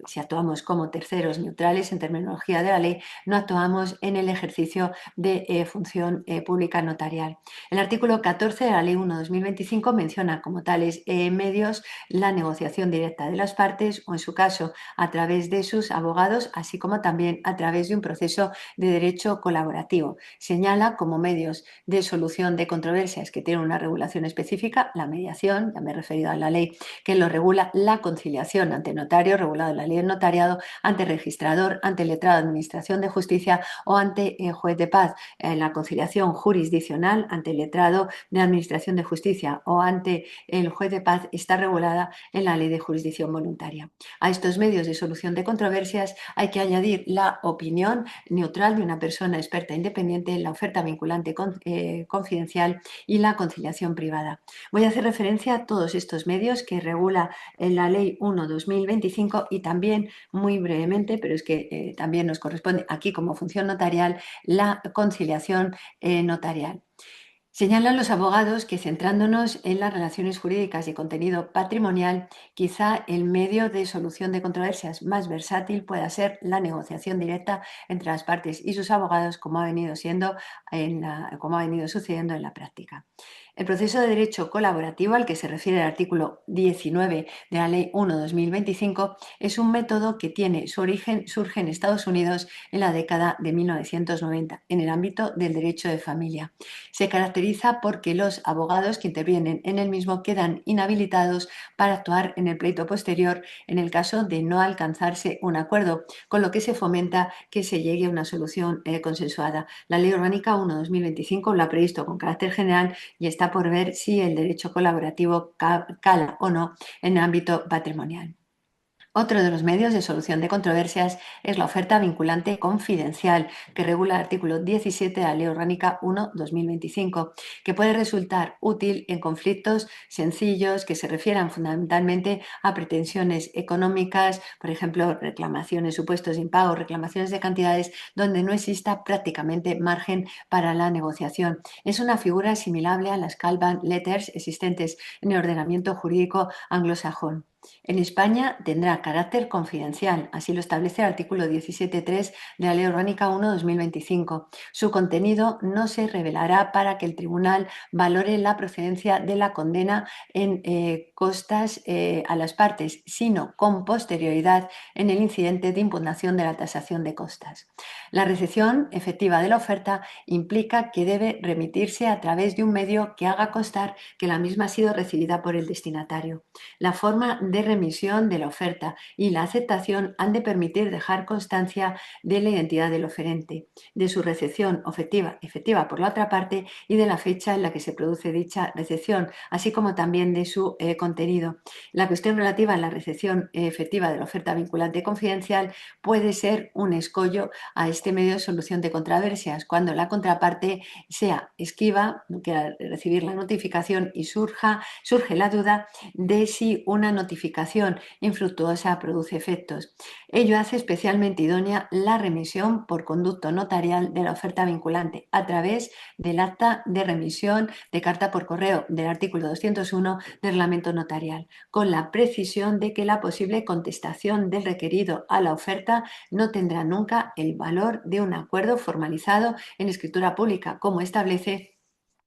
S2: si actuamos como terceros neutrales en terminología de la ley, no actuamos en el ejercicio de función pública notarial. El artículo 14 de la Ley 1/2025 menciona como tales medios la negociación directa de las partes o, en su caso, a través de sus abogados, así como también a través de un proceso de derecho colaborativo. Señala como medios de solución de controversias que tienen una regulación específica la mediación, ya me he referido a la ley que lo regula, la conciliación ante notario, regulado en la ley del notariado, ante registrador, ante letrado de Administración de Justicia o ante juez de paz, la conciliación jurisdiccional ante el letrado de Administración de Justicia o ante el juez de paz está regulada en la Ley de Jurisdicción Voluntaria. A estos medios de solución de controversias hay que añadir la opinión neutral de una persona experta independiente, la oferta vinculante confidencial y la conciliación privada. Voy a hacer referencia a todos estos medios que regula en la Ley 1/2025 y también muy brevemente, pero es que también nos corresponde aquí como función notarial, la conciliación notarial. Señalan los abogados que, centrándonos en las relaciones jurídicas y contenido patrimonial, quizá el medio de solución de controversias más versátil pueda ser la negociación directa entre las partes y sus abogados, como ha venido sucediendo en la práctica. El proceso de derecho colaborativo al que se refiere el artículo 19 de la Ley 1/2025 es un método que tiene su origen, surge en Estados Unidos en la década de 1990, en el ámbito del derecho de familia. Se caracteriza porque los abogados que intervienen en el mismo quedan inhabilitados para actuar en el pleito posterior en el caso de no alcanzarse un acuerdo, con lo que se fomenta que se llegue a una solución consensuada. La Ley Orgánica 1/2025 lo ha previsto con carácter general y está por ver si el derecho colaborativo cala o no en el ámbito patrimonial. Otro de los medios de solución de controversias es la oferta vinculante confidencial, que regula el artículo 17 de la Ley Orgánica 1/2025, que puede resultar útil en conflictos sencillos que se refieran fundamentalmente a pretensiones económicas, por ejemplo, reclamaciones, supuestos de impago, reclamaciones de cantidades donde no exista prácticamente margen para la negociación. Es una figura asimilable a las call back letters existentes en el ordenamiento jurídico anglosajón. En España tendrá carácter confidencial, así lo establece el artículo 17.3 de la Ley Orgánica 1/2025. Su contenido no se revelará para que el tribunal valore la procedencia de la condena en costas a las partes, sino con posterioridad en el incidente de impugnación de la tasación de costas. La recepción efectiva de la oferta implica que debe remitirse a través de un medio que haga constar que la misma ha sido recibida por el destinatario. La forma de remisión de la oferta y la aceptación han de permitir dejar constancia de la identidad del oferente, de su recepción efectiva por la otra parte y de la fecha en la que se produce dicha recepción, así como también de su contenido. La cuestión relativa a la recepción efectiva de la oferta vinculante confidencial puede ser un escollo a este medio de solución de controversias cuando la contraparte sea esquiva, no quiera recibir la notificación y surge la duda de si una notificación infructuosa produce efectos. Ello hace especialmente idónea la remisión por conducto notarial de la oferta vinculante a través del acta de remisión de carta por correo del artículo 201 del reglamento notarial, con la precisión de que la posible contestación del requerido a la oferta no tendrá nunca el valor de un acuerdo formalizado en escritura pública, como establece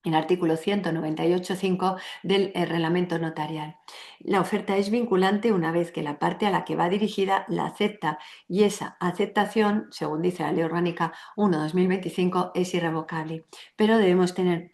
S2: el artículo 198.5 del reglamento notarial. La oferta es vinculante una vez que la parte a la que va dirigida la acepta y esa aceptación, según dice la Ley Orgánica 1/2025, es irrevocable. Pero debemos tener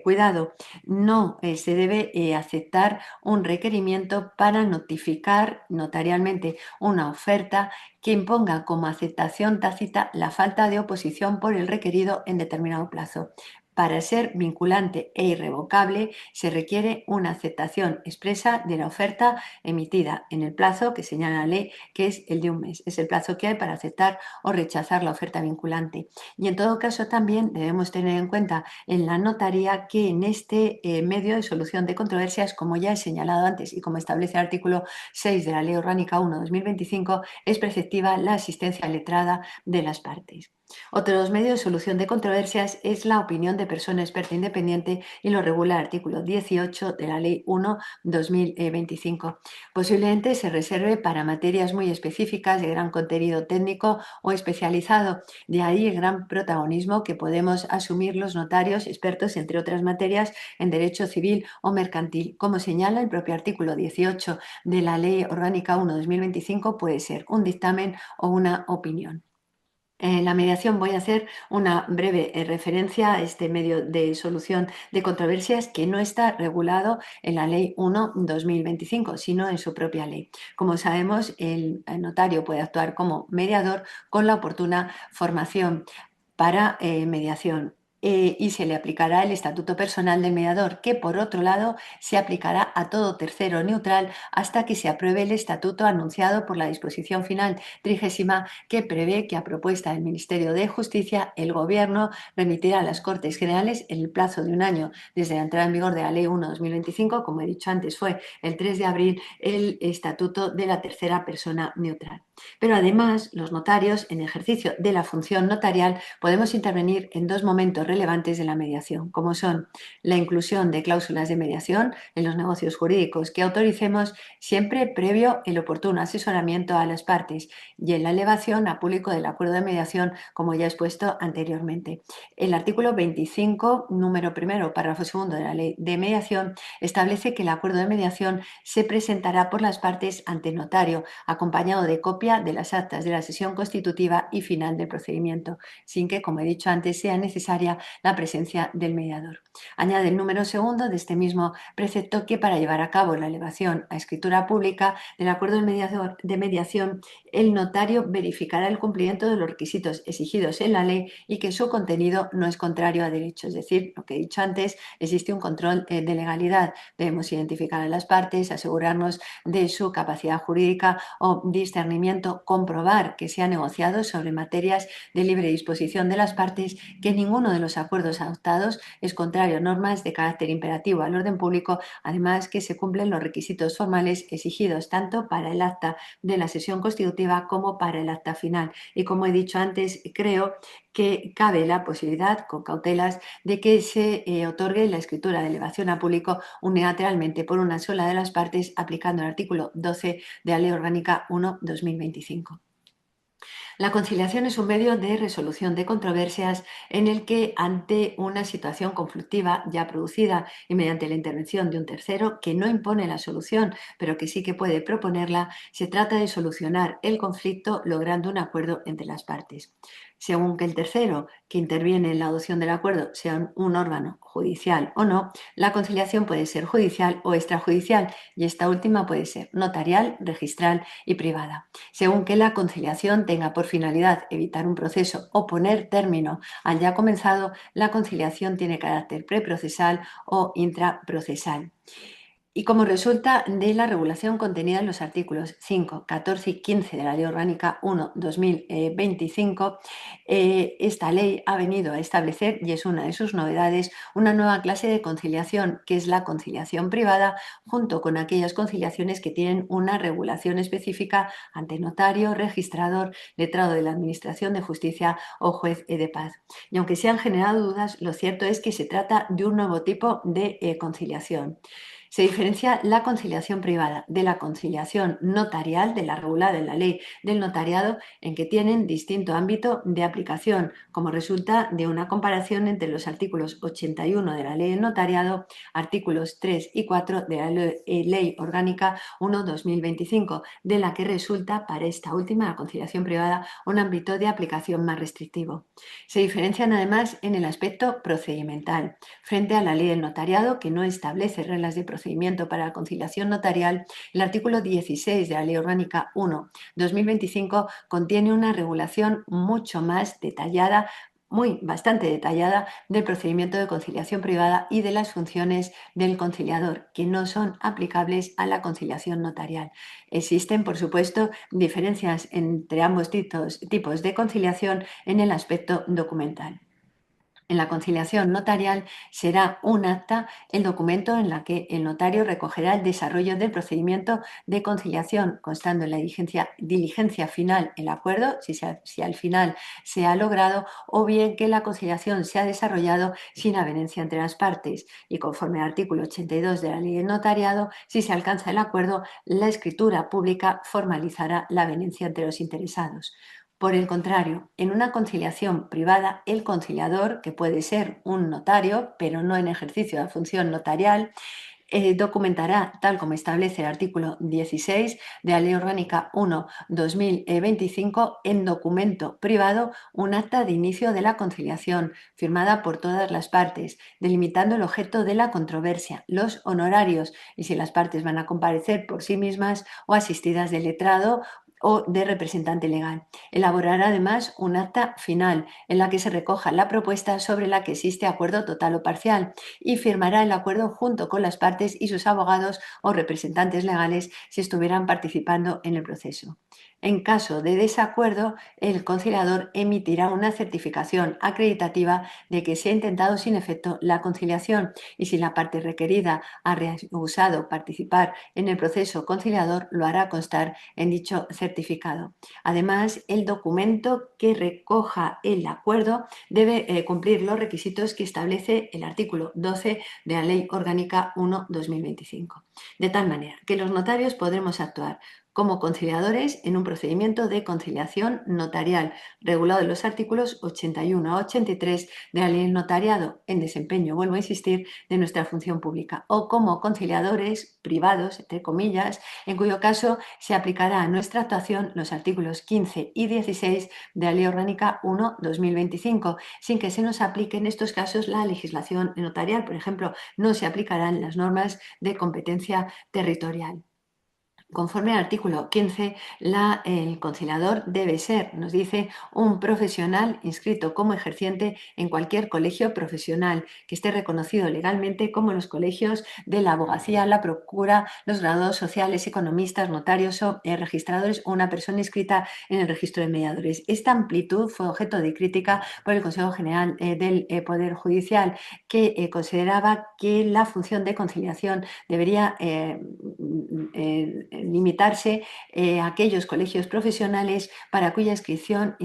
S2: cuidado, no se debe aceptar un requerimiento para notificar notarialmente una oferta que imponga como aceptación tácita la falta de oposición por el requerido en determinado plazo. Para ser vinculante e irrevocable se requiere una aceptación expresa de la oferta emitida en el plazo que señala la ley, que es el de un mes. Es el plazo que hay para aceptar o rechazar la oferta vinculante. Y en todo caso también debemos tener en cuenta en la notaría que en este medio de solución de controversias, como ya he señalado antes y como establece el artículo 6 de la Ley Orgánica 1/2025, es preceptiva la asistencia letrada de las partes. Otro de los medios de solución de controversias es la opinión de persona experta independiente y lo regula el artículo 18 de la Ley 1/2025. Posiblemente se reserve para materias muy específicas de gran contenido técnico o especializado. De ahí el gran protagonismo que podemos asumir los notarios expertos, entre otras materias, en derecho civil o mercantil. Como señala el propio artículo 18 de la Ley Orgánica 1/2025, puede ser un dictamen o una opinión. La mediación, voy a hacer una breve referencia a este medio de solución de controversias que no está regulado en la Ley 1/2025, sino en su propia ley. Como sabemos, el notario puede actuar como mediador con la oportuna formación para mediación. Y se le aplicará el estatuto personal del mediador, que por otro lado se aplicará a todo tercero neutral hasta que se apruebe el estatuto anunciado por la disposición final 30 que prevé que a propuesta del Ministerio de Justicia el Gobierno remitirá a las Cortes Generales en el plazo de un año desde la entrada en vigor de la Ley 1/2025, como he dicho antes fue el 3 de abril, el estatuto de la tercera persona neutral. Pero además, los notarios, en ejercicio de la función notarial, podemos intervenir en dos momentos relevantes de la mediación, como son la inclusión de cláusulas de mediación en los negocios jurídicos que autoricemos siempre previo el oportuno asesoramiento a las partes y en la elevación a público del acuerdo de mediación, como ya he expuesto anteriormente. El artículo 25, número primero, párrafo segundo de la Ley de Mediación, establece que el acuerdo de mediación se presentará por las partes ante notario, acompañado de copia de las actas de la sesión constitutiva y final del procedimiento, sin que, como he dicho antes, sea necesaria la presencia del mediador. Añade el número segundo de este mismo precepto que para llevar a cabo la elevación a escritura pública del acuerdo de mediación, el notario verificará el cumplimiento de los requisitos exigidos en la ley y que su contenido no es contrario a derecho. Es decir, lo que he dicho antes, existe un control de legalidad. Debemos identificar a las partes, asegurarnos de su capacidad jurídica o discernimiento, comprobar que se ha negociado sobre materias de libre disposición de las partes, que ninguno de los acuerdos adoptados es contrario a normas de carácter imperativo al orden público, además que se cumplen los requisitos formales exigidos tanto para el acta de la sesión constitutiva como para el acta final. Y como he dicho antes, creo que cabe la posibilidad, con cautelas, de que se otorgue la escritura de elevación a público unilateralmente por una sola de las partes, aplicando el artículo 12 de la Ley Orgánica 1/2025. La conciliación es un medio de resolución de controversias en el que, ante una situación conflictiva ya producida y mediante la intervención de un tercero que no impone la solución, pero que sí que puede proponerla, se trata de solucionar el conflicto logrando un acuerdo entre las partes. Según que el tercero que interviene en la adopción del acuerdo sea un órgano judicial o no, la conciliación puede ser judicial o extrajudicial, y esta última puede ser notarial, registral y privada. Según que la conciliación tenga por finalidad evitar un proceso o poner término al ya comenzado, la conciliación tiene carácter preprocesal o intraprocesal. Y como resulta de la regulación contenida en los artículos 5, 14 y 15 de la Ley Orgánica 1/2025, esta ley ha venido a establecer, y es una de sus novedades, una nueva clase de conciliación, que es la conciliación privada, junto con aquellas conciliaciones que tienen una regulación específica ante notario, registrador, letrado de la Administración de Justicia o juez de paz. Y aunque se han generado dudas, lo cierto es que se trata de un nuevo tipo de conciliación. Se diferencia la conciliación privada de la conciliación notarial, de la regulada en la ley del notariado, en que tienen distinto ámbito de aplicación, como resulta de una comparación entre los artículos 81 de la ley del notariado, artículos 3 y 4 de la ley orgánica 1/2025, de la que resulta para esta última, la conciliación privada, un ámbito de aplicación más restrictivo. Se diferencian además en el aspecto procedimental. Frente a la ley del notariado, que no establece reglas de procedimiento para la conciliación notarial, el artículo 16 de la Ley Orgánica 1/2025 contiene una regulación mucho más detallada, bastante detallada, del procedimiento de conciliación privada y de las funciones del conciliador, que no son aplicables a la conciliación notarial. Existen, por supuesto, diferencias entre ambos tipos de conciliación en el aspecto documental. En la conciliación notarial será un acta el documento en la que el notario recogerá el desarrollo del procedimiento de conciliación, constando en la diligencia final el acuerdo, si al final se ha logrado, o bien que la conciliación se ha desarrollado sin avenencia entre las partes. Y conforme al artículo 82 de la Ley del Notariado, si se alcanza el acuerdo, la escritura pública formalizará la avenencia entre los interesados. Por el contrario, en una conciliación privada, el conciliador, que puede ser un notario, pero no en ejercicio de la función notarial, documentará, tal como establece el artículo 16 de la Ley Orgánica 1/2025, en documento privado, un acta de inicio de la conciliación, firmada por todas las partes, delimitando el objeto de la controversia, los honorarios y si las partes van a comparecer por sí mismas o asistidas de letrado o de representante legal. Elaborará además un acta final en la que se recoja la propuesta sobre la que existe acuerdo total o parcial, y firmará el acuerdo junto con las partes y sus abogados o representantes legales si estuvieran participando en el proceso. En caso de desacuerdo, el conciliador emitirá una certificación acreditativa de que se ha intentado sin efecto la conciliación, y si la parte requerida ha rehusado participar en el proceso conciliador, lo hará constar en dicho certificado. Además, el documento que recoja el acuerdo debe cumplir los requisitos que establece el artículo 12 de la Ley Orgánica 1/2025. De tal manera que los notarios podremos actuar como conciliadores en un procedimiento de conciliación notarial, regulado en los artículos 81 a 83 de la Ley del Notariado, en desempeño, vuelvo a insistir, de nuestra función pública, o como conciliadores privados, entre comillas, en cuyo caso se aplicará a nuestra actuación los artículos 15 y 16 de la Ley Orgánica 1/2025, sin que se nos aplique en estos casos la legislación notarial. Por ejemplo, no se aplicarán las normas de competencia territorial. Conforme al artículo 15, el conciliador debe ser, nos dice, un profesional inscrito como ejerciente en cualquier colegio profesional que esté reconocido legalmente, como los colegios de la abogacía, la procura, los graduados sociales, economistas, notarios o registradores, o una persona inscrita en el registro de mediadores. Esta amplitud fue objeto de crítica por el Consejo General del Poder Judicial, que consideraba que la función de conciliación debería limitarse a aquellos colegios profesionales para cuya inscripción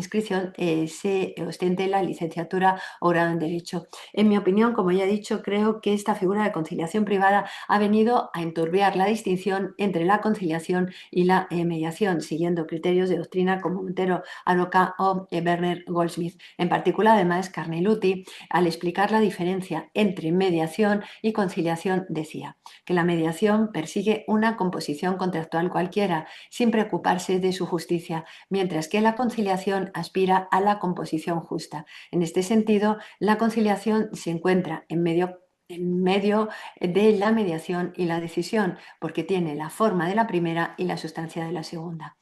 S2: se ostente la licenciatura o grado en Derecho. En mi opinión, como ya he dicho, creo que esta figura de conciliación privada ha venido a enturbiar la distinción entre la conciliación y la mediación, siguiendo criterios de doctrina como Montero, Aroca o Werner Goldsmith. En particular, además, Carneluti, al explicar la diferencia entre mediación y conciliación, decía que la mediación persigue una composición contractual cualquiera, sin preocuparse de su justicia, mientras que la conciliación aspira a la composición justa. En este sentido, la conciliación se encuentra en medio de la mediación y la decisión, porque tiene la forma de la primera y la sustancia de la segunda.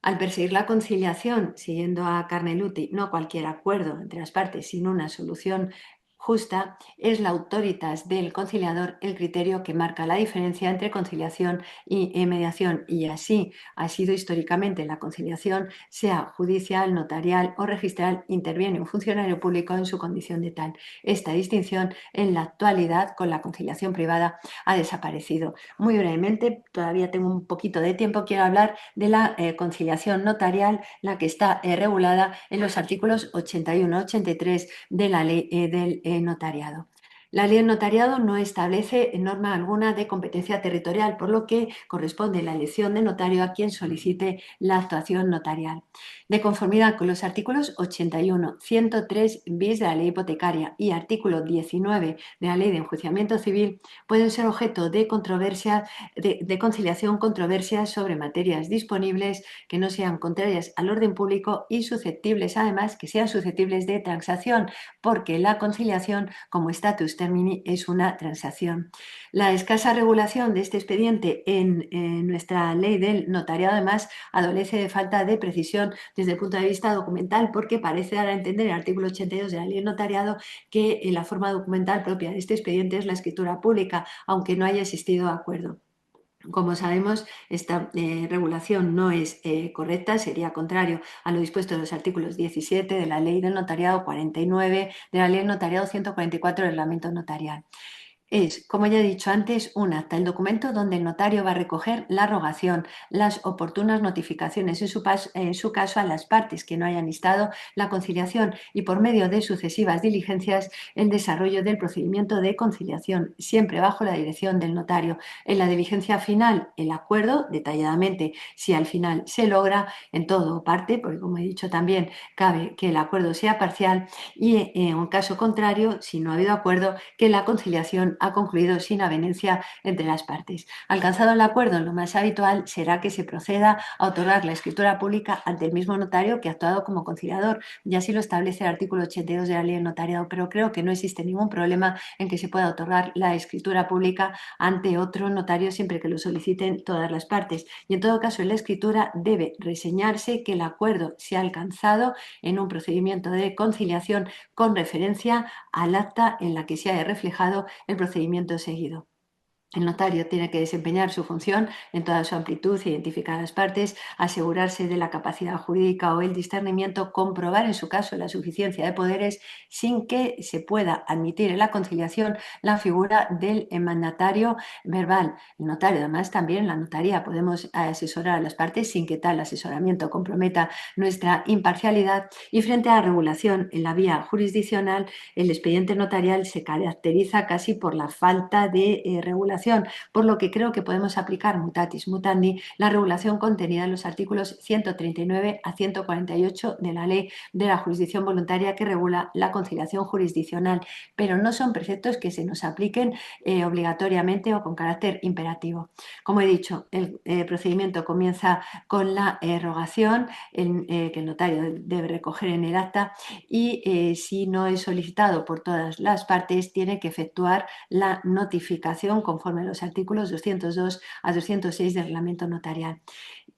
S2: Al perseguir la conciliación, siguiendo a Carneluti, no cualquier acuerdo entre las partes, sino una solución justa, es la autoritas del conciliador el criterio que marca la diferencia entre conciliación y mediación, y así ha sido históricamente. La conciliación, sea judicial, notarial o registral, interviene un funcionario público en su condición de tal. Esta distinción en la actualidad con la conciliación privada ha desaparecido. Muy brevemente, todavía tengo un poquito de tiempo, quiero hablar de la conciliación notarial, la que está regulada en los artículos 81-83 de la ley del notariado. La ley del notariado no establece norma alguna de competencia territorial, por lo que corresponde la elección de notario a quien solicite la actuación notarial. De conformidad con los artículos 81, 103 bis de la ley hipotecaria y artículo 19 de la ley de enjuiciamiento civil, pueden ser objeto de controversia, de conciliación, controversias sobre materias disponibles que no sean contrarias al orden público y susceptibles, además, que sean susceptibles de transacción, porque la conciliación como status termini es una transacción. La escasa regulación de este expediente en nuestra ley del notariado, además, adolece de falta de precisión desde el punto de vista documental, porque parece dar a entender el artículo 82 de la ley del notariado que la forma documental propia de este expediente es la escritura pública, aunque no haya existido acuerdo. Como sabemos, esta regulación no es correcta, sería contrario a lo dispuesto en los artículos 17 de la Ley del Notariado, 49 de la Ley del Notariado, 144 del Reglamento Notarial. Es, como ya he dicho antes, un acta, el documento donde el notario va a recoger la rogación, las oportunas notificaciones, en su caso a las partes que no hayan instado la conciliación, y por medio de sucesivas diligencias el desarrollo del procedimiento de conciliación, siempre bajo la dirección del notario. En la diligencia final, el acuerdo, detalladamente, si al final se logra en todo o parte, porque como he dicho también, cabe que el acuerdo sea parcial, y en un caso contrario, si no ha habido acuerdo, que la conciliación ha concluido sin avenencia entre las partes. Alcanzado el acuerdo, lo más habitual será que se proceda a otorgar la escritura pública ante el mismo notario que ha actuado como conciliador. Ya así lo establece el artículo 82 de la ley del notariado, pero creo que no existe ningún problema en que se pueda otorgar la escritura pública ante otro notario siempre que lo soliciten todas las partes. Y en todo caso, en la escritura debe reseñarse que el acuerdo se ha alcanzado en un procedimiento de conciliación con referencia al acta en la que se haya reflejado el procedimiento seguido. El notario tiene que desempeñar su función en toda su amplitud, identificar las partes, asegurarse de la capacidad jurídica o el discernimiento, comprobar en su caso la suficiencia de poderes sin que se pueda admitir en la conciliación la figura del mandatario verbal. El notario, además, también en la notaría podemos asesorar a las partes sin que tal asesoramiento comprometa nuestra imparcialidad, y frente a la regulación en la vía jurisdiccional, el expediente notarial se caracteriza casi por la falta de regulación, por lo que creo que podemos aplicar mutatis mutandi la regulación contenida en los artículos 139 a 148 de la Ley de la Jurisdicción Voluntaria, que regula la conciliación jurisdiccional, pero no son preceptos que se nos apliquen obligatoriamente o con carácter imperativo. Como he dicho, el procedimiento comienza con la rogación que el notario debe recoger en el acta, y si no es solicitado por todas las partes, tiene que efectuar la notificación conforme a los artículos 202 a 206 del reglamento notarial.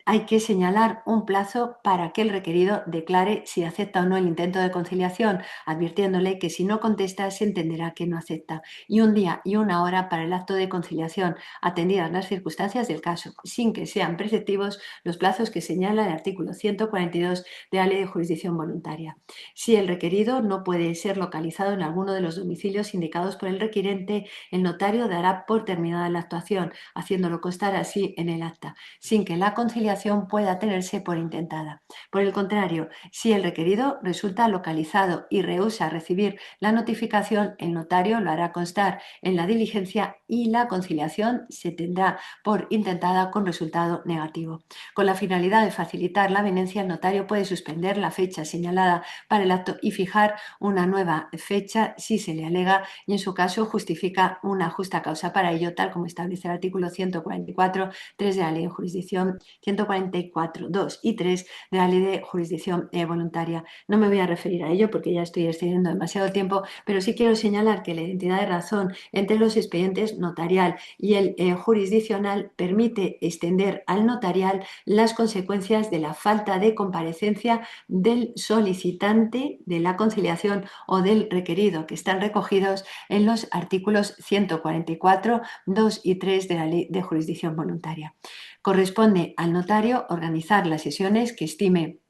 S2: hay que señalar un plazo para que el requerido declare si acepta o no el intento de conciliación, advirtiéndole que si no contesta se entenderá que no acepta, y un día y una hora para el acto de conciliación, atendidas las circunstancias del caso, sin que sean preceptivos los plazos que señala el artículo 142 de la Ley de Jurisdicción Voluntaria. Si el requerido no puede ser localizado en alguno de los domicilios indicados por el requirente, el notario dará por terminada la actuación, haciéndolo constar así en el acta, sin que la conciliación pueda tenerse por intentada. Por el contrario, si el requerido resulta localizado y rehúsa recibir la notificación, el notario lo hará constar en la diligencia y la conciliación se tendrá por intentada con resultado negativo. Con la finalidad de facilitar la venencia, el notario puede suspender la fecha señalada para el acto y fijar una nueva fecha si se le alega y en su caso justifica una justa causa para ello, tal como establece el artículo 144, 3 de la Ley de Jurisdicción, 144, 2 y 3 de la Ley de Jurisdicción Voluntaria. No me voy a referir a ello porque ya estoy excediendo demasiado tiempo, pero sí quiero señalar que la identidad de razón entre los expedientes notarial y el jurisdiccional permite extender al notarial las consecuencias de la falta de comparecencia del solicitante de la conciliación o del requerido, que están recogidos en los artículos 144, 2 y 3 de la Ley de Jurisdicción Voluntaria. Corresponde al notario organizar las sesiones que estime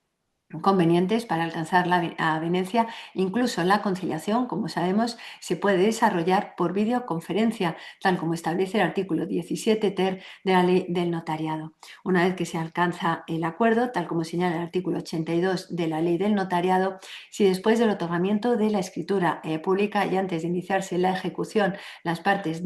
S2: convenientes para alcanzar la avenencia. Incluso la conciliación, como sabemos, se puede desarrollar por videoconferencia, tal como establece el artículo 17 ter de la Ley del Notariado. Una vez que se alcanza el acuerdo, tal como señala el artículo 82 de la Ley del Notariado, si después del otorgamiento de la escritura pública y antes de iniciarse la ejecución, las partes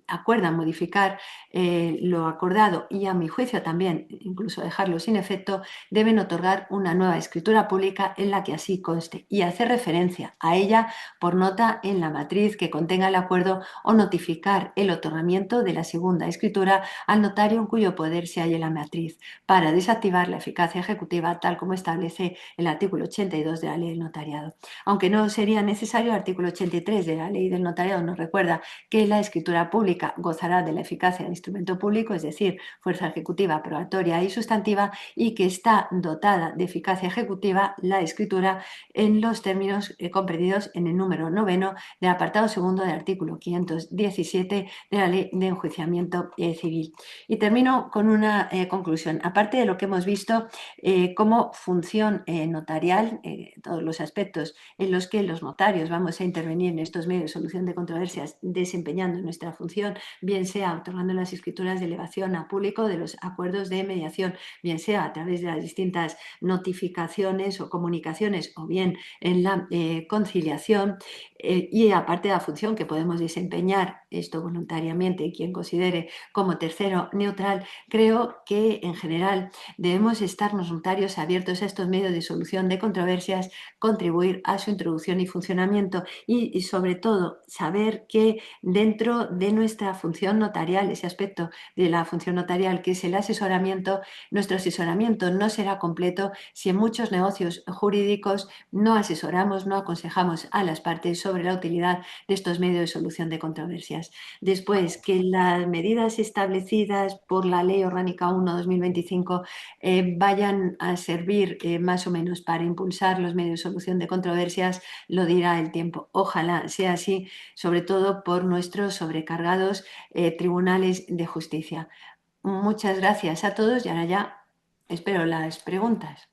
S2: acuerdan modificar lo acordado y, a mi juicio también, incluso dejarlo sin efecto, deben otorgar una nueva escritura pública en la que así conste y hacer referencia a ella por nota en la matriz que contenga el acuerdo o notificar el otorgamiento de la segunda escritura al notario en cuyo poder se halle la matriz para desactivar la eficacia ejecutiva tal como establece el artículo 82 de la Ley del Notariado. Aunque no sería necesario, el artículo 83 de la Ley del Notariado nos recuerda que la escritura pública gozará de la eficacia del instrumento público, es decir, fuerza ejecutiva, probatoria y sustantiva, y que está dotada de eficacia ejecutiva la escritura en los términos comprendidos en el número 9 del apartado segundo del artículo 517 de la Ley de Enjuiciamiento Civil. Y termino con una conclusión. Aparte de lo que hemos visto como función notarial, todos los aspectos en los que los notarios vamos a intervenir en estos medios de solución de controversias desempeñando nuestra función, bien sea otorgando las escrituras de elevación a público de los acuerdos de mediación, bien sea a través de las distintas notificaciones o comunicaciones o bien en la conciliación, y aparte de la función que podemos desempeñar esto voluntariamente quien considere como tercero neutral, creo que en general debemos estar los notarios abiertos a estos medios de solución de controversias, contribuir a su introducción y funcionamiento y sobre todo saber que dentro de nuestra función notarial, ese aspecto de la función notarial que es el asesoramiento, nuestro asesoramiento no será completo si en muchos negocios jurídicos no asesoramos, no aconsejamos a las partes sobre la utilidad de estos medios de solución de controversias. Después, que las medidas establecidas por la Ley Orgánica 1/2025 vayan a servir más o menos para impulsar los medios de solución de controversias, lo dirá el tiempo. Ojalá sea así, sobre todo por nuestros sobrecargados tribunales de justicia. Muchas gracias a todos y ahora ya espero las preguntas.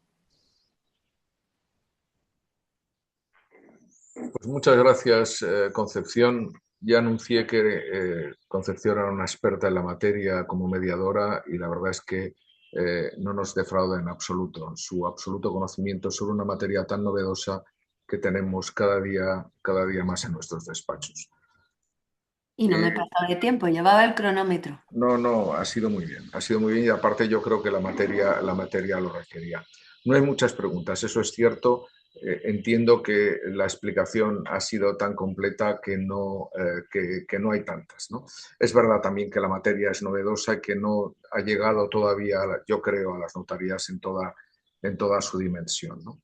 S1: Pues muchas gracias, Concepción. Ya anuncié que Concepción era una experta en la materia como mediadora y la verdad es que no nos defrauda en absoluto su absoluto conocimiento sobre una materia tan novedosa que tenemos cada día más en nuestros despachos.
S2: Y no me he
S1: Eh,
S2: pasado de tiempo, llevaba el cronómetro.
S1: no, no, ha sido muy bien y aparte yo creo que la materia lo requería. No hay muchas preguntas, eso es cierto. Entiendo que la explicación ha sido tan completa que no hay tantas, ¿no? Es verdad también que la materia es novedosa y que no ha llegado todavía, yo creo, a las notarías en toda su dimensión, ¿no?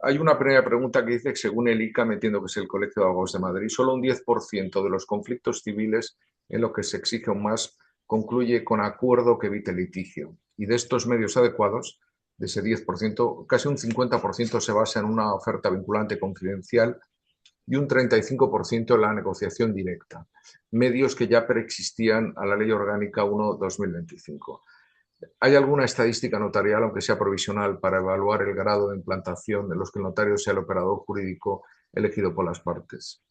S1: Hay una primera pregunta que dice que según el ICA, me entiendo que es el Colegio de Abogados de Madrid, solo un 10% de los conflictos civiles en los que se exige un más concluye con acuerdo que evite litigio. Y de estos medios adecuados, de ese 10%, casi un 50% se basa en una oferta vinculante confidencial y un 35% en la negociación directa, medios que ya preexistían a la Ley Orgánica 1/2025. ¿Hay alguna estadística notarial, aunque sea provisional, para evaluar el grado de implantación de los que el notario sea el operador jurídico elegido por las partes?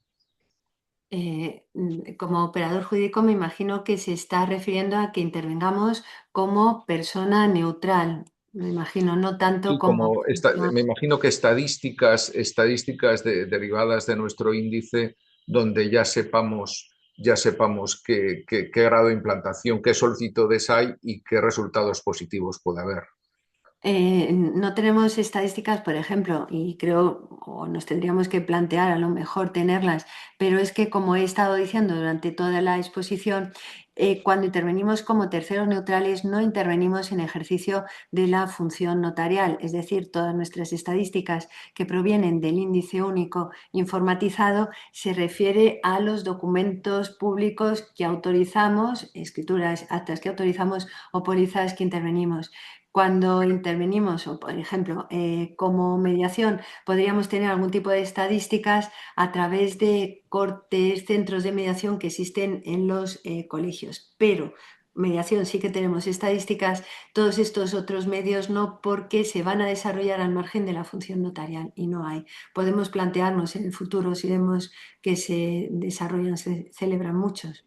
S2: Como operador jurídico me imagino que se está refiriendo a que intervengamos como persona neutral, me imagino, no tanto
S1: Sí,
S2: como
S1: me imagino que estadísticas derivadas de nuestro índice donde ya sepamos qué grado de implantación, qué solicitudes hay y qué resultados positivos puede haber.
S2: No tenemos estadísticas, por ejemplo, y creo, o nos tendríamos que plantear a lo mejor tenerlas, pero es que como he estado diciendo durante toda la exposición, cuando intervenimos como terceros neutrales no intervenimos en ejercicio de la función notarial, es decir, todas nuestras estadísticas que provienen del índice único informatizado se refiere a los documentos públicos que autorizamos, escrituras, actas que autorizamos o pólizas que intervenimos. Cuando intervenimos, o por ejemplo, como mediación, podríamos tener algún tipo de estadísticas a través de cortes, centros de mediación que existen en los colegios. Pero mediación sí que tenemos estadísticas, todos estos otros medios no, porque se van a desarrollar al margen de la función notarial y no hay. Podemos plantearnos en el futuro si vemos que se desarrollan, se celebran muchos.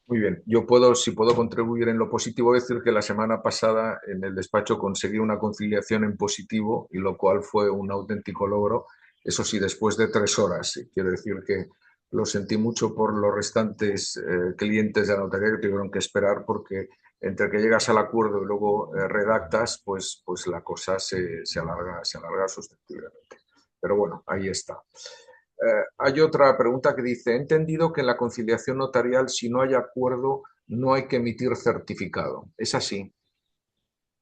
S1: Muy bien, si puedo contribuir en lo positivo, decir que la semana pasada en el despacho conseguí una conciliación en positivo, y lo cual fue un auténtico logro. Eso sí, después de 3 horas. Quiero decir que lo sentí mucho por los restantes clientes de la notaría que tuvieron que esperar, porque entre que llegas al acuerdo y luego redactas, pues la cosa se alarga sustentiblemente. Pero bueno, ahí está. Hay otra pregunta que dice, he entendido que en la conciliación notarial, si no hay acuerdo, no hay que emitir certificado. ¿Es así?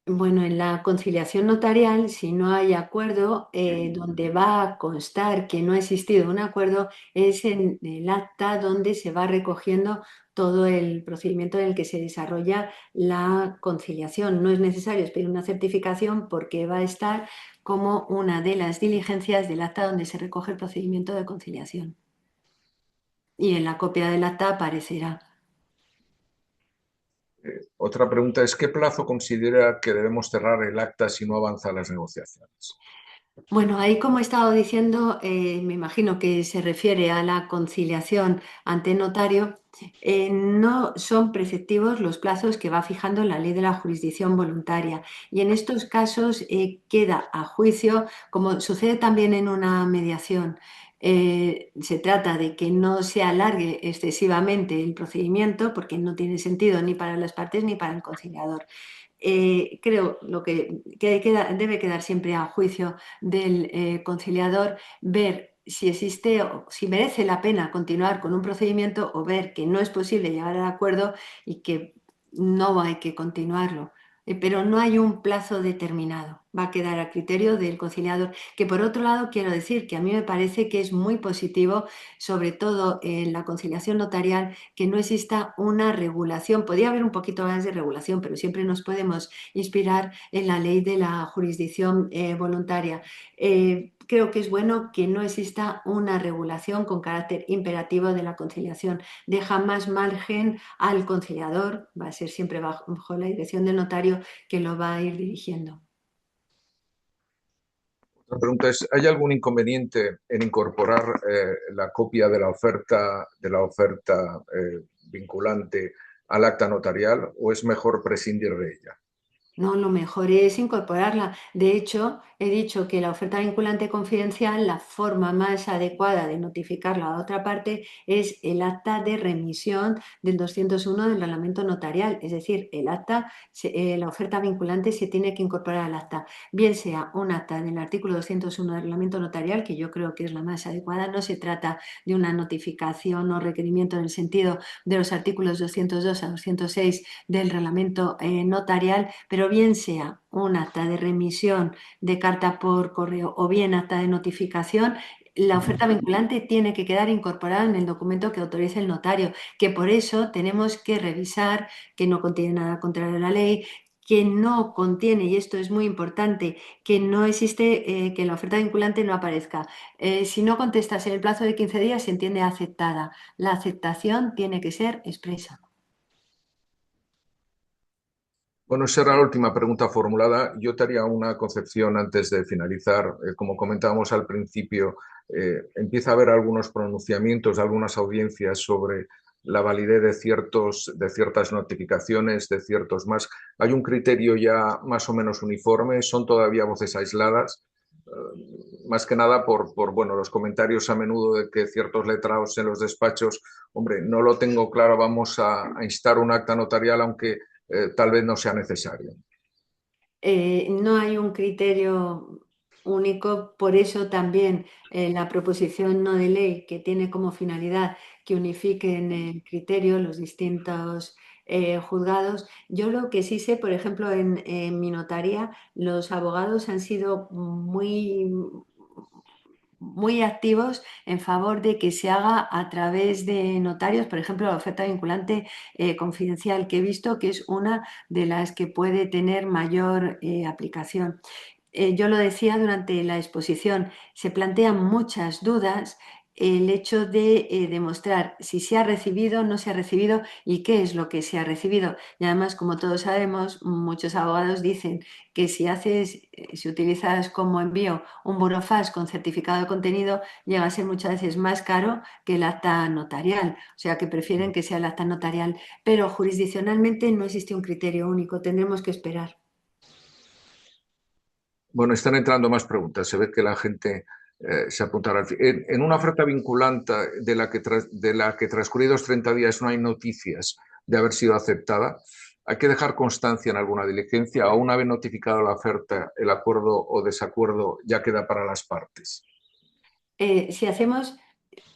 S2: Bueno, en la conciliación notarial, si no hay acuerdo, donde va a constar que no ha existido un acuerdo, es en el acta donde se va recogiendo todo el procedimiento en el que se desarrolla la conciliación. No es necesario pedir una certificación porque va a estar como una de las diligencias del acta donde se recoge el procedimiento de conciliación. Y en la copia del acta aparecerá.
S1: Otra pregunta es, ¿qué plazo considera que debemos cerrar el acta si no avanzan las negociaciones?
S2: Bueno, ahí como he estado diciendo, me imagino que se refiere a la conciliación ante notario. No son preceptivos los plazos que va fijando la ley de la jurisdicción voluntaria y en estos casos queda a juicio, como sucede también en una mediación. Se trata de que no se alargue excesivamente el procedimiento porque no tiene sentido ni para las partes ni para el conciliador. Creo debe quedar siempre a juicio del conciliador ver si existe o si merece la pena continuar con un procedimiento o ver que no es posible llegar al acuerdo y que no hay que continuarlo. Pero no hay un plazo determinado, va a quedar a criterio del conciliador, que por otro lado quiero decir que a mí me parece que es muy positivo, sobre todo en la conciliación notarial, que no exista una regulación. Podría haber un poquito más de regulación, pero siempre nos podemos inspirar en la ley de la jurisdicción voluntaria. Creo que es bueno que no exista una regulación con carácter imperativo de la conciliación. Deja más margen al conciliador, va a ser siempre bajo la dirección del notario que lo va a ir dirigiendo.
S1: La pregunta es, ¿hay algún inconveniente en incorporar la copia de la oferta vinculante al acta notarial, o es mejor prescindir de ella?
S2: No, lo mejor es incorporarla. De hecho, he dicho que la oferta vinculante confidencial, la forma más adecuada de notificarla a otra parte es el acta de remisión del 201 del reglamento notarial. Es decir, la oferta vinculante se tiene que incorporar al acta, bien sea un acta del artículo 201 del reglamento notarial, que yo creo que es la más adecuada. No se trata de una notificación o requerimiento en el sentido de los artículos 202 a 206 del reglamento notarial, pero bien sea un acta de remisión de carta por correo o bien acta de notificación, La oferta vinculante tiene que quedar incorporada en el documento que autorice el notario, que por eso tenemos que revisar que no contiene nada contrario a la ley, que no contiene, y esto es muy importante, que no existe, que la oferta vinculante no aparezca. Si no contestas en el plazo de 15 días, se entiende aceptada. La aceptación tiene que ser expresa.
S1: Bueno, esa era la última pregunta formulada. Yo te haría una concepción antes de finalizar. Como comentábamos al principio, empieza a haber algunos pronunciamientos de algunas audiencias sobre la validez de ciertas notificaciones, de ciertos más. Hay un criterio ya más o menos uniforme, son todavía voces aisladas, más que nada bueno, los comentarios a menudo de que ciertos letrados en los despachos, hombre, no lo tengo claro, vamos a instar un acta notarial, aunque tal vez no sea necesario.
S2: No hay un criterio único, por eso también la proposición no de ley que tiene como finalidad que unifiquen el criterio los distintos juzgados. Yo lo que sí sé, por ejemplo, en mi notaría, los abogados han sido muy activos en favor de que se haga a través de notarios, por ejemplo, la oferta vinculante confidencial, que he visto que es una de las que puede tener mayor aplicación. Yo lo decía durante la exposición, se plantean muchas dudas el hecho de demostrar si se ha recibido, no se ha recibido y qué es lo que se ha recibido. Y además, como todos sabemos, muchos abogados dicen que si utilizas como envío un burofax con certificado de contenido, llega a ser muchas veces más caro que el acta notarial. O sea, que prefieren que sea el acta notarial. Pero jurisdiccionalmente no existe un criterio único, tendremos que esperar.
S1: Bueno, están entrando más preguntas. Se ve que la gente se apuntará al fin. En una oferta vinculante de la que transcurridos 30 días no hay noticias de haber sido aceptada, hay que dejar constancia en alguna diligencia o una vez notificada la oferta, el acuerdo o desacuerdo ya queda para las partes.
S2: Si hacemos,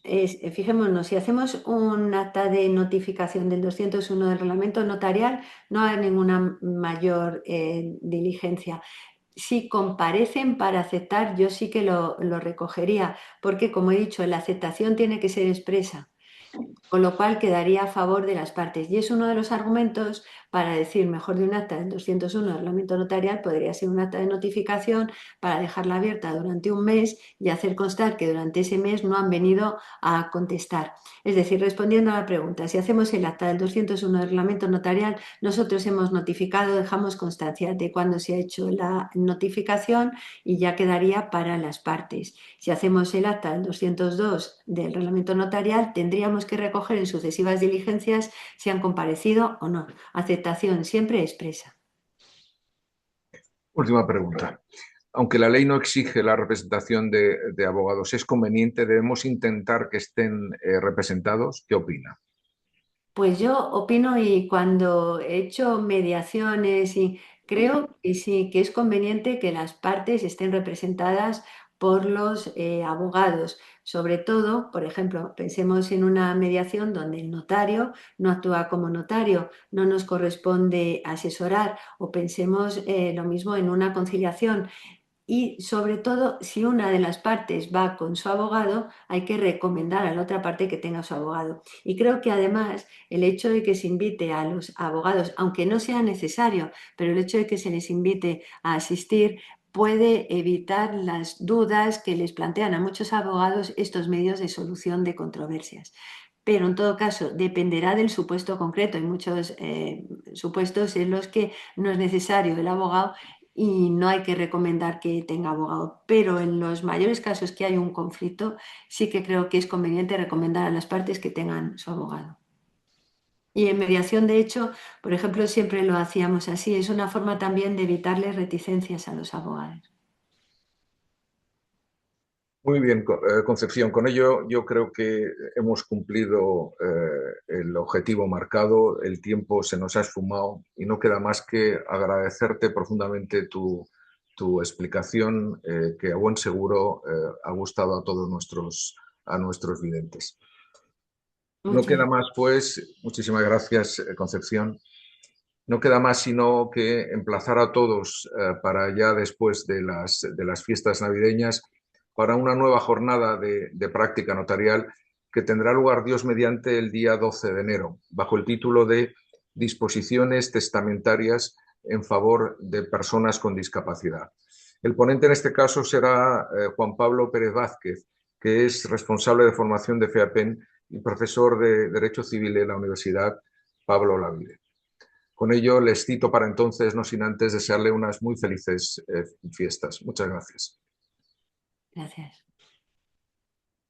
S2: fijémonos, si hacemos un acta de notificación del 201 del reglamento notarial, no hay ninguna mayor diligencia. Si comparecen para aceptar, yo sí que lo recogería, porque como he dicho, la aceptación tiene que ser expresa, con lo cual quedaría a favor de las partes. Y es uno de los argumentos para decir mejor de un acta del 201 del reglamento notarial, podría ser un acta de notificación para dejarla abierta durante un mes y hacer constar que durante ese mes no han venido a contestar. Es decir, respondiendo a la pregunta, si hacemos el acta del 201 del reglamento notarial, nosotros hemos notificado, dejamos constancia de cuándo se ha hecho la notificación y ya quedaría para las partes. Si hacemos el acta del 202 del reglamento notarial, tendríamos que recoger en sucesivas diligencias si han comparecido o no. Aceptación siempre expresa.
S1: Última pregunta. Aunque la ley no exige la representación de abogados, ¿es conveniente? ¿Debemos intentar que estén representados? ¿Qué opina?
S2: Pues yo opino y cuando he hecho mediaciones y creo que sí, que es conveniente que las partes estén representadas por los abogados. Sobre todo, por ejemplo, pensemos en una mediación donde el notario no actúa como notario, no nos corresponde asesorar, o pensemos lo mismo en una conciliación. Y sobre todo, si una de las partes va con su abogado, hay que recomendar a la otra parte que tenga su abogado. Y creo que además el hecho de que se invite a los abogados, aunque no sea necesario, pero el hecho de que se les invite a asistir puede evitar las dudas que les plantean a muchos abogados estos medios de solución de controversias. Pero en todo caso, dependerá del supuesto concreto. Hay muchos supuestos en los que no es necesario el abogado y no hay que recomendar que tenga abogado. Pero en los mayores casos que hay un conflicto, sí que creo que es conveniente recomendar a las partes que tengan su abogado. Y en mediación, de hecho, por ejemplo, siempre lo hacíamos así. Es una forma también de evitarle reticencias a los abogados.
S1: Muy bien, Concepción. Con ello yo creo que hemos cumplido el objetivo marcado, el tiempo se nos ha esfumado y no queda más que agradecerte profundamente tu explicación, que a buen seguro ha gustado a todos a nuestros videntes. No
S2: Muchas
S1: queda más, pues, muchísimas gracias, Concepción. No queda más sino que emplazar a todos para ya después de las fiestas navideñas para una nueva jornada de práctica notarial que tendrá lugar Dios mediante el día 12 de enero, bajo el título de Disposiciones testamentarias en favor de personas con discapacidad. El ponente en este caso será Juan Pablo Pérez Vázquez, que es responsable de formación de FEAPEN y profesor de Derecho Civil en la Universidad Pablo Olavide. Con ello les cito para entonces, no sin antes desearle unas muy felices fiestas. Muchas gracias.
S2: Gracias.